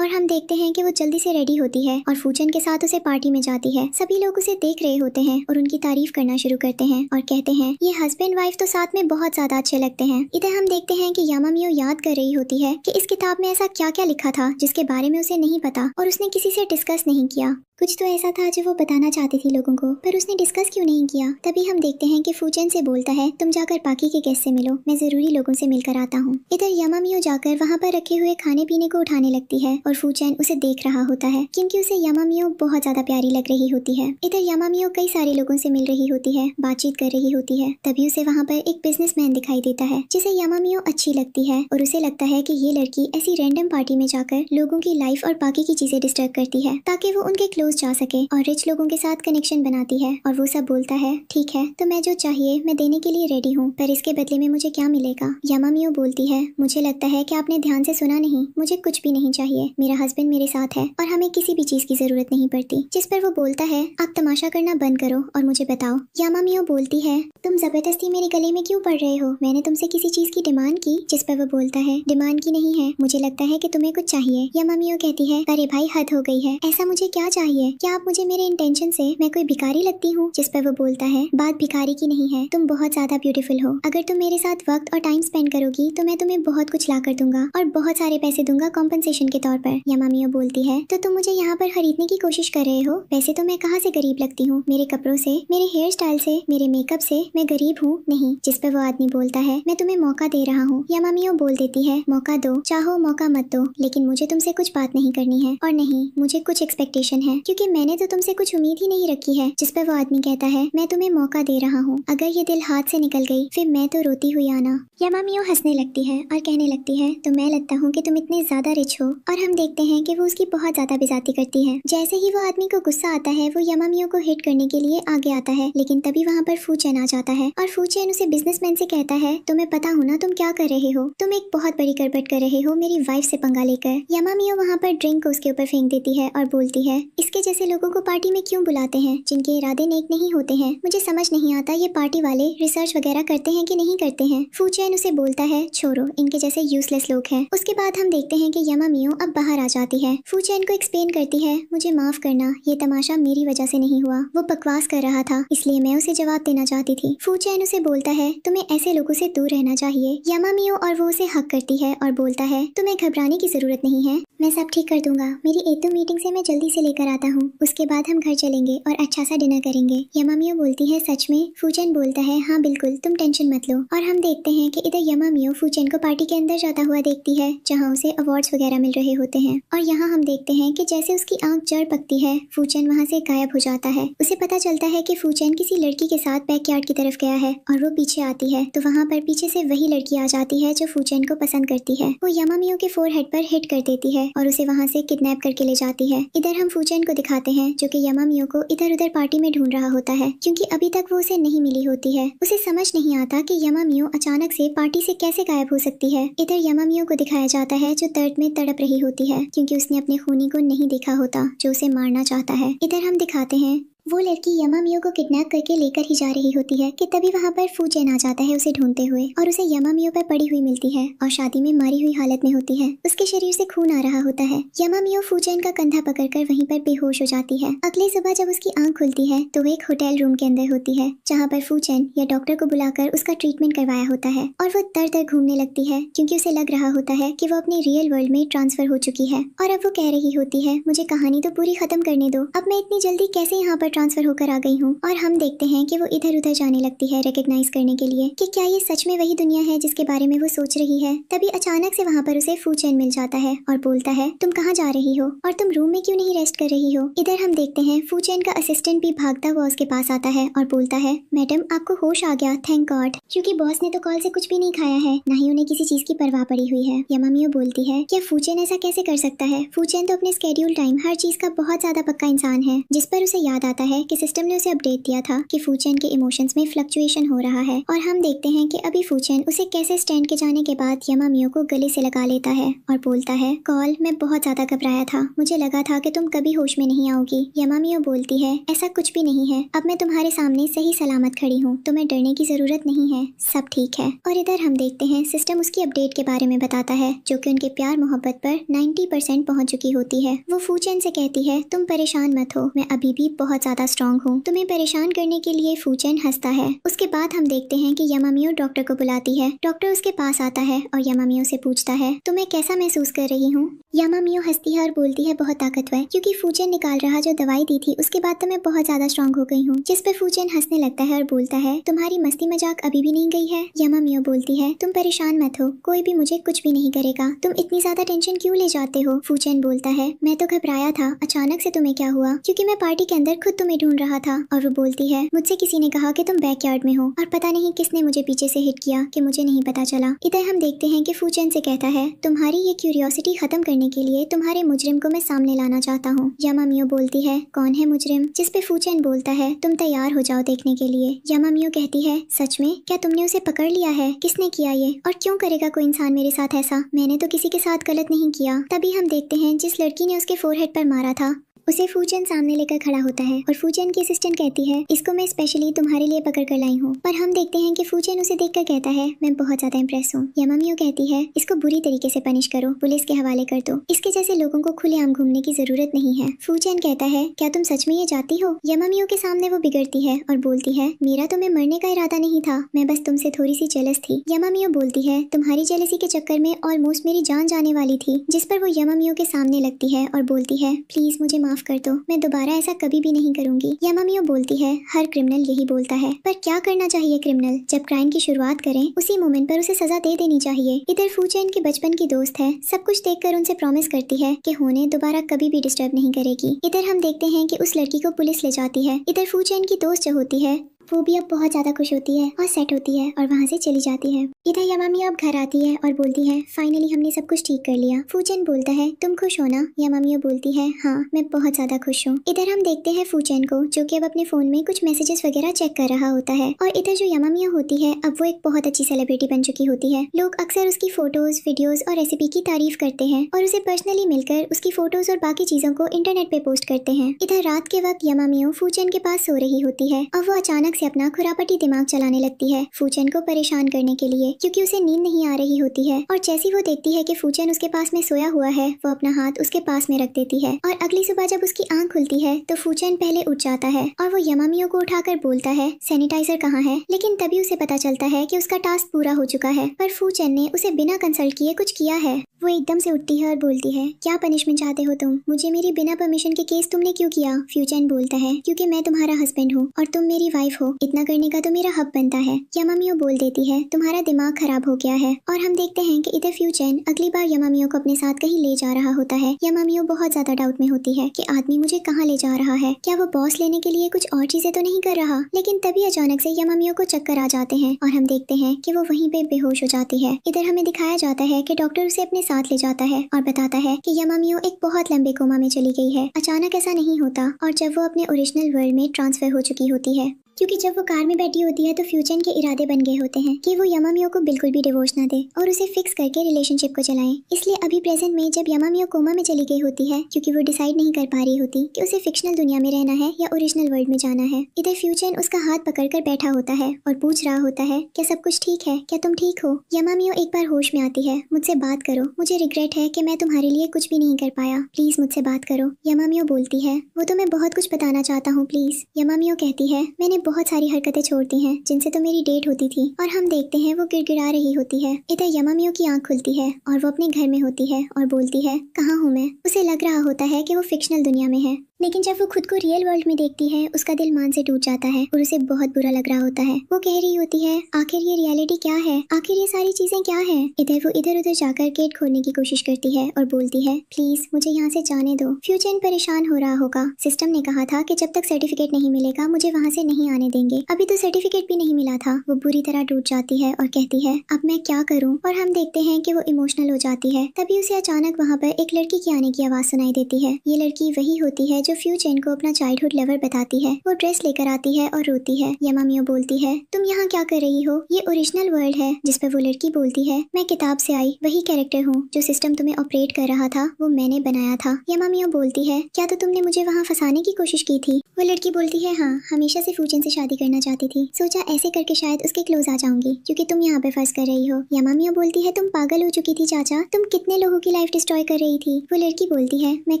और हम देखते हैं कि वो जल्दी से रेडी होती है और फू चैन के साथ उसे पार्टी में जाती है। सभी लोग उसे देख रहे होते हैं और उनकी तारीफ करना शुरू करते हैं और कहते हैं, ये हस्बैंड वाइफ तो साथ में बहुत ज्यादा अच्छे लगते हैं। इधर हम देखते हैं कि यामामियो याद कर रही होती है कि इस किताब में ऐसा क्या क्या लिखा था जिसके बारे में उसे नहीं पता और उसने किसी से डिस्कस नहीं किया। कुछ तो ऐसा था जो वो बताना चाहती थी लोगों को, पर उसने डिस्कस क्यों नहीं किया। तभी हम देखते हैं कि फू चैन से बोलता है, तुम जाकर बाकी के गेस्ट से मिलो, मैं जरूरी लोगों से मिलकर आता हूँ। इधर यामामियो जाकर वहाँ पर रखे हुए खाने पीने को उठाने लगती है और फू चैन उसे देख रहा होता है क्योंकि उसे यामामियो बहुत ज्यादा प्यारी लग रही होती है। इधर यामामियो कई सारे लोगों से मिल रही होती है, बातचीत कर रही होती है। तभी उसे वहाँ पर एक बिजनेसमैन दिखाई देता है जिसे यामामियो अच्छी लगती है और उसे लगता है कि ये लड़की ऐसी रैंडम पार्टी में जाकर लोगों की लाइफ और बाकी की चीजें डिस्टर्ब करती है ताकि वो उनके क्लोज जा सके और रिच लोगों के साथ कनेक्शन बनाती है। और वो सब बोलता है, ठीक है तो मैं जो चाहिए मैं देने के लिए रेडी हूँ, पर इसके बदले में मुझे क्या मिलेगा। यामामियो बोलती है, मुझे लगता है कि आपने ध्यान से सुना नहीं, मुझे कुछ भी नहीं चाहिए, मेरा हस्बैंड मेरे साथ है और हमें किसी भी चीज की जरूरत नहीं पड़ती। जिस पर वो बोलता है, आप तमाशा करना बंद करो और मुझे बताओ। यामामियो बोलती है, तुम जबरदस्ती मेरे गले में क्यों पड़ रहे हो, मैंने तुमसे किसी चीज की डिमांड की। जिस पर वो बोलता है, डिमांड की नहीं है, मुझे लगता है कि तुम्हें कुछ चाहिए। यामामियो कहती है, अरे भाई हद हो गई है, ऐसा मुझे क्या चाहिए, क्या आप मुझे मेरे इंटेंशन से मैं कोई भिखारी लगती हूँ। जिस पर वो बोलता है, बात भिखारी की नहीं है, तुम बहुत ज्यादा ब्यूटीफुल हो, अगर तुम मेरे साथ वक्त और टाइम स्पेंड करोगी तो मैं तुम्हें बहुत कुछ ला कर दूंगा और बहुत सारे पैसे दूंगा कॉम्पनसेशन के तौर पर। यामामियो बोलती है, तो तुम मुझे यहाँ पर खरीदने की कोशिश कर रहे हो, वैसे तो मैं कहाँ से गरीब लगती हूँ, मेरे कपड़ों से, मेरे हेयर स्टाइल से, मेरे मेकअप से मैं गरीब हूँ नहीं। जिस पर वो आदमी बोलता है, मैं तुम्हें मौका दे रहा हूँ। यामामियो बोल देती है, मौका दो, चाहो मौका मत दो, लेकिन मुझे तुमसे कुछ बात नहीं करनी है और नहीं मुझे कुछ एक्सपेक्टेशन है क्योंकि मैंने तो तुमसे कुछ उम्मीद ही नहीं रखी है। जिस पर वो आदमी कहता है, मैं तुम्हें मौका दे रहा हूँ, अगर ये दिल हाथ से निकल गई फिर मैं तो रोती हुई आना। यामामियो हंसने लगती है और कहने लगती है, तो मैं लगता हूँ कि तुम इतने ज्यादा रिच हो। और हम देखते हैं कि वो उसकी बहुत ज्यादा बेइज्जती करती है। जैसे ही वो आदमी को गुस्सा आता है वो यामामियो को हिट करने के लिए आगे आता है, लेकिन तभी वहाँ पर फूचेन आ जाता है और फूचेन उसे बिजनेसमैन से कहता है, तुम्हें पता हो ना तुम क्या कर रहे हो, तुम एक बहुत बड़ी गड़बड़ कर रहे हो मेरी वाइफ से पंगा लेकर। यामामियो वहाँ पर ड्रिंक को उसके ऊपर फेंक देती है और बोलती है, इसके जैसे लोगों को पार्टी में क्यों बुलाते हैं जिनके इरादे नेक नहीं होते हैं। मुझे समझ नहीं आता ये पार्टी वाले रिसर्च वगैरह करते हैं कि नहीं करते हैं। फूचेन उसे बोलता है, छोड़ो इनके जैसे यूजलेस लोग हैं। उसके बाद हम देखते हैं कि यामामियो अब बाहर आ जाती है। फूचेन को एक्सप्लेन करती है, मुझे माफ करना, ये तमाशा मेरी वजह से नहीं हुआ, वो बकवास कर रहा था इसलिए मैं उसे जवाब देना चाहती थी। फूचेन उसे बोलता है, तुम्हें ऐसे लोगों से दूर रहना चाहिए। यामामियो और वो उसे हक करती है और बोलता है, तुम्हें घबराने की जरूरत नहीं है, मैं सब ठीक कर दूंगा। मेरी एतो मीटिंग से मैं जल्दी से लेकर आता हूँ, उसके बाद हम घर चलेंगे और अच्छा सा डिनर करेंगे। यामामियो बोलती है, सच में? फूचेन बोलता है, हाँ बिल्कुल, तुम टेंशन मत लो। और हम देखते हैं कि इधर यामामियो फूचेन को पार्टी के अंदर जाता हुआ देखती है जहाँ उसे अवार्ड्स वगैरह मिल रहे होते हैं। और यहाँ हम देखते हैं कि जैसे उसकी आंख जड़ पकती है फूचेन वहाँ से गायब हो जाता है। उसे पता चलता है कि फूचेन किसी लड़की के साथ बैकयार्ड की तरफ गया है और वो पीछे आती है तो वहाँ पर पीछे से वही लड़की आ जाती है जो फूचेन को पसंद करती है। वो यामामियो के फोरहेड पर हिट कर देती है और उसे वहाँ से किडनैप करके ले जाती है। इधर हम फूचेन को दिखाते हैं जो कि यामामियो को इधर उधर पार्टी में ढूंढ रहा होता है क्योंकि अभी तक वो उसे नहीं मिली होती है। उसे समझ नहीं आता कि यामामियो अचानक से पार्टी से कैसे गायब हो सकती है। इधर यामामियो को दिखाया जाता है जो दर्द में तड़प रही होती है क्योंकि उसने अपने खूनी को नहीं देखा होता जो उसे मारना चाहता है। इधर हम दिखाते हैं वो लड़की यामामियो को किडनैप करके लेकर ही जा रही होती है कि तभी वहाँ पर फूचेन आ जाता है उसे ढूंढते हुए और उसे यामामियो पर पड़ी हुई मिलती है और शादी में मारी हुई हालत में होती है। उसके शरीर से खून आ रहा होता है। यामामियो फूचेन का कंधा पकड़कर वहीं पर बेहोश हो जाती है। अगली सुबह जब उसकी आंख खुलती है तो वो एक होटल रूम के अंदर होती है जहाँ पर फूचेन या डॉक्टर को बुलाकर उसका ट्रीटमेंट करवाया होता है और वो दर दर घूमने लगती है क्योंकि उसे लग रहा होता है कि वो अपनी रियल वर्ल्ड में ट्रांसफर हो चुकी है। और अब वो कह रही होती है, मुझे कहानी तो पूरी खत्म करने दो, अब मैं इतनी जल्दी कैसे यहाँ पर ट्रांसफर होकर आ गई हूँ। और हम देखते हैं कि वो इधर उधर जाने लगती है रिकॉग्नाइज करने के लिए कि क्या ये सच में वही दुनिया है जिसके बारे में वो सोच रही है। तभी अचानक से वहाँ पर उसे फूचेन मिल जाता है और बोलता है, तुम कहाँ जा रही हो और तुम रूम में क्यों नहीं रेस्ट कर रही हो। इधर हम देखते हैं फूचेन का असिस्टेंट भी भागता हुआ उसके पास आता है और बोलता है, मैडम आपको होश आ गया, थैंक गॉड, क्योंकि बॉस ने तो कॉल से कुछ भी नहीं खाया है, ना ही उन्हें किसी चीज की परवाह पड़ी हुई है। यामामियो बोलती है, क्या फूचेन ऐसा कैसे कर सकता है? फूचेन तो अपने स्केड्यूल टाइम हर चीज का बहुत ज्यादा पक्का इंसान है। जिस पर उसे याद आता है कि सिस्टम ने उसे अपडेट दिया था कि फूचेन के इमोशंस में फ्लक्चुएशन हो रहा है। और हम देखते हैं कि अभी फूचेन उसे कैसे स्टैंड के जाने के बाद यामामियो को गले से लगा लेता है और बोलता है, कॉल, मैं बहुत ज्यादा घबराया था, मुझे लगा था कि तुम कभी होश में नहीं आओगी। यामामियो बोलती है, ऐसा कुछ भी नहीं है, अब मैं तुम्हारे सामने सही सलामत खड़ी हूँ, तुम्हें डरने की जरूरत नहीं है, सब ठीक है। और इधर हम देखते हैं सिस्टम उसकी अपडेट के बारे में बताता है जो कि उनके प्यार मोहब्बत पर 90% पहुंच चुकी होती है। वो फूचेन से कहती है, तुम परेशान मत हो, मैं अभी भी बहुत ज्यादा स्ट्रांग हूँ। तुम्हें परेशान करने के लिए फूचेन हंसता है। उसके बाद हम देखते हैं कि यामामियो डॉक्टर को बुलाती है। डॉक्टर उसके पास आता है और यामामियो से पूछता है, तुम्हें कैसा महसूस कर रही हूँ। यामामियो हंसती है और बोलती है, बहुत ताकतवर, क्योंकि फूचेन निकाल रहा जो दवाई दी थी उसके बाद तो मैं बहुत ज्यादा स्ट्रांग हो गई हूँ। जिस पर फूचेन हंसने लगता है और बोलता है, तुम्हारी मस्ती मजाक अभी भी नहीं गई है। यामामियो बोलती है, तुम परेशान मत हो, कोई भी मुझे कुछ भी नहीं करेगा, तुम इतनी ज्यादा टेंशन क्यों ले जाते हो। फूचेन बोलता है, मैं तो घबराया था, अचानक से तुम्हें क्या हुआ, क्योंकि मैं पार्टी के अंदर खुद तुम्हें ढूंढ रहा था। और वो बोलती है, मुझसे किसी ने कहा कि तुम बैकयार्ड में हो और पता नहीं किसने मुझे पीछे से हिट किया कि मुझे नहीं पता चला। इधर हम देखते हैं कि फूचेन से कहता है, तुम्हारी ये क्यूरियोसिटी खत्म करने के लिए तुम्हारे मुजरिम को मैं सामने लाना चाहता हूँ। यामामियो बोलती है, कौन है मुजरिम। जिस पे फूचेन बोलता है, तुम तैयार हो जाओ देखने के लिए। यामामियो कहती है, सच में? क्या तुमने उसे पकड़ लिया है? किसने किया ये, और क्यों करेगा कोई इंसान मेरे साथ ऐसा? मैंने तो किसी के साथ गलत नहीं किया। तभी हम देखते हैं जिस लड़की ने उसके फोरहेड पर मारा था उसे फूचेन सामने लेकर खड़ा होता है और फूचेन की असिस्टेंट कहती है, इसको मैं स्पेशली तुम्हारे लिए पकड़ कर लाई हूँ। पर हम देखते हैं कि फूचेन उसे देखकर कहता है, मैं बहुत ज्यादा इम्प्रेस हूँ। यामामियो कहती है, इसको बुरी तरीके से पनिश करो, पुलिस के हवाले कर दो, इसके जैसे लोगों को खुलेआम घूमने की जरूरत नहीं है। फूचेन कहता है, क्या तुम सच में ये चाहती हो। यामामियो के सामने वो बिगड़ती है और बोलती है, मेरा तुम्हें मरने का इरादा नहीं था, मैं बस तुमसे थोड़ी सी जेलस थी। यामामियो बोलती है, तुम्हारी जेलसी के चक्कर में ऑलमोस्ट मेरी जान जाने वाली थी। जिस पर वो यामामियो के सामने लगती है और बोलती है, प्लीज मुझे माफ कर दो, मैं दोबारा ऐसा कभी भी नहीं करूंगी। यामामियो बोलती है, हर क्रिमिनल यही बोलता है, पर क्या करना चाहिए क्रिमिनल, जब क्राइम की शुरुआत करें उसी मोमेंट पर उसे सजा दे देनी चाहिए। इधर फूचेन के बचपन की दोस्त है, सब कुछ देखकर उनसे प्रॉमिस करती है कि होने दोबारा कभी भी डिस्टर्ब नहीं करेगी। इधर हम देखते हैं कि उस लड़की को पुलिस ले जाती है। इधर फूचेन की दोस्त जो होती है वो भी अब बहुत ज्यादा खुश होती है और सेट होती है और वहाँ से चली जाती है। इधर यामामी अब घर आती है और बोलती है फाइनली हमने सब कुछ ठीक कर लिया। फूचेन बोलता है तुम खुश हो ना? यामामी बोलती है हाँ मैं बहुत ज्यादा खुश हूँ। इधर हम देखते हैं फूचेन को जो कि अब अपने फोन में कुछ मैसेजेस वगैरह चेक कर रहा होता है और इधर जो यामामी होती है अब वो एक बहुत अच्छी सेलिब्रिटी बन चुकी होती है। लोग अक्सर उसकी फोटोज, वीडियोज और रेसिपी की तारीफ करते हैं और उसे पर्सनली मिलकर उसकी फोटोज और बाकी चीजों को इंटरनेट पे पोस्ट करते हैं। इधर रात के वक्त यामामी फूचेन के पास सो रही होती है और वो अचानक से अपना खुरापटी दिमाग चलाने लगती है फूचेन को परेशान करने के लिए, क्योंकि उसे नींद नहीं आ रही होती है। और जैसी वो देखती है कि फूचेन उसके पास में सोया हुआ है वो अपना हाथ उसके पास में रख देती है और अगली सुबह जब उसकी आंख खुलती है तो फूचेन पहले उठ जाता है और वो यामामी को उठाकर बोलता है सैनिटाइजर कहाँ है। लेकिन तभी उसे पता चलता है कि उसका टास्क पूरा हो चुका है पर फूचेन ने उसे बिना कंसल्ट किए कुछ किया है। वो एकदम से उठती है और बोलती है क्या पनिशमेंट चाहते हो तुम? मुझे मेरी बिना परमिशन के केस तुमने क्यों किया? फूचेन बोलता है क्योंकि मैं तुम्हारा हस्बैंड हूँ और तुम मेरी वाइफ हो, इतना करने का तो मेरा हक बनता है। यामामी बोल देती है तुम्हारा दिमाग खराब हो गया है। और हम देखते हैं कि इधर फूचेन अगली बार यामामी को अपने साथ कहीं ले जा रहा होता है। यामामी बहुत ज्यादा डाउट में होती है कि आदमी मुझे कहाँ ले जा रहा है, क्या वो बॉस लेने के लिए कुछ और चीजें तो नहीं कर रहा। लेकिन तभी अचानक से यामामी को चक्कर आ जाते हैं और हम देखते हैं कि वो वहीं पे बेहोश हो जाती है। इधर हमें दिखाया जाता है कि डॉक्टर उसे अपने साथ ले जाता है और बताता है कि यामामी एक बहुत लंबे कोमा में चली गई है। अचानक ऐसा नहीं होता और जब वो अपने ओरिजिनल वर्ल्ड में ट्रांसफर हो चुकी होती है, क्योंकि जब वो कार में बैठी होती है तो फूचेन के इरादे बन गए होते हैं कि वो यामामी को बिल्कुल भी डिवोर्स ना दे और उसे फिक्स करके रिलेशनशिप को चलाएं। इसलिए अभी प्रेजेंट में जब यामामी कोमा में चली गई होती है क्योंकि वो डिसाइड नहीं कर पा रही होती कि उसे फिक्शनल दुनिया में रहना है या ओरिजिनल वर्ल्ड में जाना है, इधर फूचेन उसका हाथ पकड़कर बैठा होता है और पूछ रहा होता है क्या सब कुछ ठीक है, क्या तुम ठीक हो? यामामी एक बार होश में आती है, मुझसे बात करो, मुझे रिग्रेट है कि मैं तुम्हारे लिए कुछ भी नहीं कर पाया, प्लीज मुझसे बात करो। यामामी बोलती है वो तो मैं बहुत कुछ बताना चाहता हूँ प्लीज। यामामी कहती है मैंने बहुत सारी हरकतें छोड़ती हैं जिनसे तो मेरी डेट होती थी। और हम देखते हैं वो गिड़गिड़ा रही होती है। इधर यामामी की आंख खुलती है और वो अपने घर में होती है और बोलती है कहाँ हूँ मैं? उसे लग रहा होता है कि वो फिक्शनल दुनिया में है, लेकिन जब वो खुद को रियल वर्ल्ड में देखती है उसका दिल मान से टूट जाता है और उसे बहुत बुरा लग रहा होता है। वो कह रही होती है आखिर ये रियलिटी क्या है, आखिर ये सारी चीजें क्या है। इधर वो इधर उधर जाकर गेट खोलने की कोशिश करती है और बोलती है प्लीज मुझे यहाँ से जाने दो। फूचेन परेशान हो रहा होगा, सिस्टम ने कहा था कि जब तक सर्टिफिकेट नहीं मिलेगा मुझे वहाँ से नहीं आने देंगे, अभी तो सर्टिफिकेट भी नहीं मिला था। वो बुरी तरह टूट जाती है और कहती है अब मैं क्या करूँ। और हम देखते हैं कि वो इमोशनल हो जाती है। तभी उसे अचानक वहाँ पर एक लड़की की आने की आवाज सुनाई देती है। ये लड़की वही होती है जो फूचेन को अपना चाइल्डहुड लवर बताती है। वो ड्रेस लेकर आती है और रोती है। यामामी बोलती है तुम यहाँ क्या कर रही हो, ये ओरिजिनल वर्ल्ड है। जिस पर वो लड़की बोलती है मैं किताब से आई वही कैरेक्टर हूँ, जो सिस्टम तुम्हें ऑपरेट कर रहा था वो मैंने बनाया था। यामामी बोलती है क्या तो तुमने मुझे वहाँ फंसाने की कोशिश की थी? वो लड़की बोलती है हाँ, हमेशा से फूचेन से शादी करना चाहती थी, सोचा ऐसे करके शायद उसके क्लोज आ जाऊंगी क्योंकि तुम यहाँ पे फंस कर रही हो। यामामी बोलती है तुम पागल हो चुकी थी चाचा, तुम कितने लोगों की लाइफ डिस्ट्रॉय कर रही थी। वो लड़की बोलती है मैं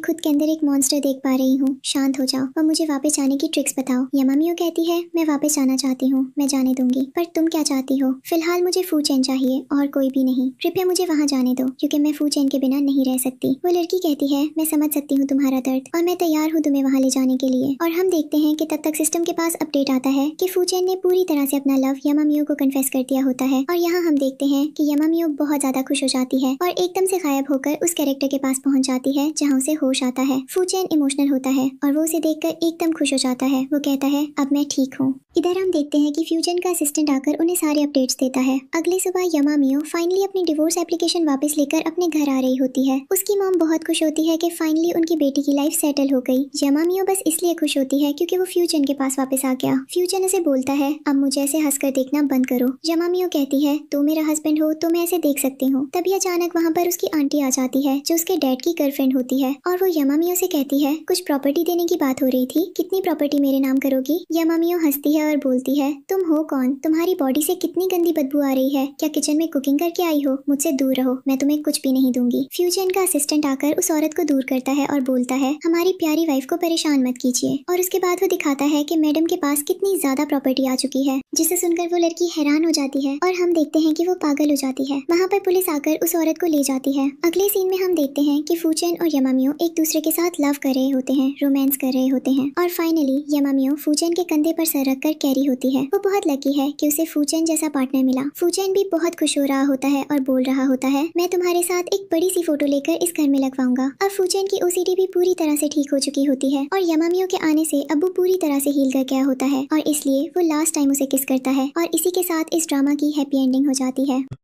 खुद के अंदर एक मॉन्स्टर देख पा रही हूँ, शांत हो जाओ और मुझे वापस जाने की ट्रिक्स बताओ। यामामी कहती है मैं वापस जाना चाहती हूँ, मैं जाने दूंगी, पर तुम क्या चाहती हो? फिलहाल मुझे फूचेन चाहिए और कोई भी नहीं, कृपया मुझे वहाँ जाने दो क्योंकि मैं फूचेन के बिना नहीं रह सकती। वो लड़की कहती है मैं समझ सकती हूँ तुम्हारा दर्द और मैं तैयार हूँ तुम्हें वहाँ ले जाने के लिए। और हम देखते हैं कि तब तक सिस्टम के पास अपडेट आता है कि फूचेन ने पूरी तरह से अपना लव यामामी को कन्फेस कर दिया होता है। और यहाँ हम देखते हैं कि यामामी बहुत ज्यादा खुश हो जाती है और एकदम से गायब होकर उस कैरेक्टर के पास पहुंच जाती है जहाँ उसे होश आता है। फूचेन इमोशनल होता है और वो उसे देखकर एकदम खुश हो जाता है। वो कहता है अब मैं ठीक हूँ। इधर हम देखते हैं कि फूचेन का असिस्टेंट आकर उन्हें सारे अपडेट्स देता है। अगली सुबह यामामी फाइनली अपनी डिवोर्स एप्लीकेशन वापस लेकर अपने घर आ रही होती है। उसकी मॉम बहुत खुश होती है कि फाइनली उनकी बेटी की लाइफ सेटल हो गई। यामामी बस इसलिए खुश होती है क्योंकि वो फूचेन के पास वापस आ गया। फूचेन उसे बोलता है अब मुझे ऐसे हंसकर देखना बंद करो। यामामी कहती है तो मेरा हस्बैंड हो तो मैं ऐसे देख सकती हूँ। तभी अचानक वहाँ पर उसकी आंटी आ जाती है जो उसके डैड की गर्लफ्रेंड होती है और वो यामामी से कहती है कुछ प्रॉपर्टी देने की बात हो रही थी, कितनी प्रॉपर्टी मेरे नाम करोगी? यामामी हंसती है और बोलती है तुम हो कौन, तुम्हारी बॉडी से कितनी गंदी बदबू आ रही है, क्या किचन में कुकिंग करके आई हो? मुझसे दूर रहो, मैं तुम्हें कुछ भी नहीं दूंगी। फूचेन का असिस्टेंट आकर उस औरत को दूर करता है और बोलता है हमारी प्यारी वाइफ को परेशान मत कीजिए। और उसके बाद वो दिखाता है कि मैडम के पास कितनी ज्यादा प्रॉपर्टी आ चुकी है, जिसे सुनकर वो लड़की हैरान हो जाती है और हम देखते हैं कि वो पागल हो जाती है। वहाँ पर पुलिस आकर उस औरत को ले जाती है। अगले सीन में हम देखते हैं कि फूचेन और यामामी एक दूसरे के साथ लव कर रहे होते हैं, रोमांस कर रहे होते हैं और फाइनली यमामियो फूचेन के कंधे पर सर रखकर कैरी होती है। वो बहुत लकी है कि उसे फूचेन जैसा पार्टनर मिला। फूचेन भी बहुत खुश हो रहा होता है और बोल रहा होता है, मैं तुम्हारे साथ एक बड़ी सी फोटो लेकर इस घर में लगवाऊंगा। अब फूचेन की ओसीडी भी पूरी तरह से ठीक हो चुकी होती है और यमामियो के आने से अब्बू पूरी तरह से हील कर गया होता है और इसलिए वो लास्ट टाइम उसे किस करता है और इसी के साथ इस ड्रामा की हैप्पी एंडिंग हो जाती है।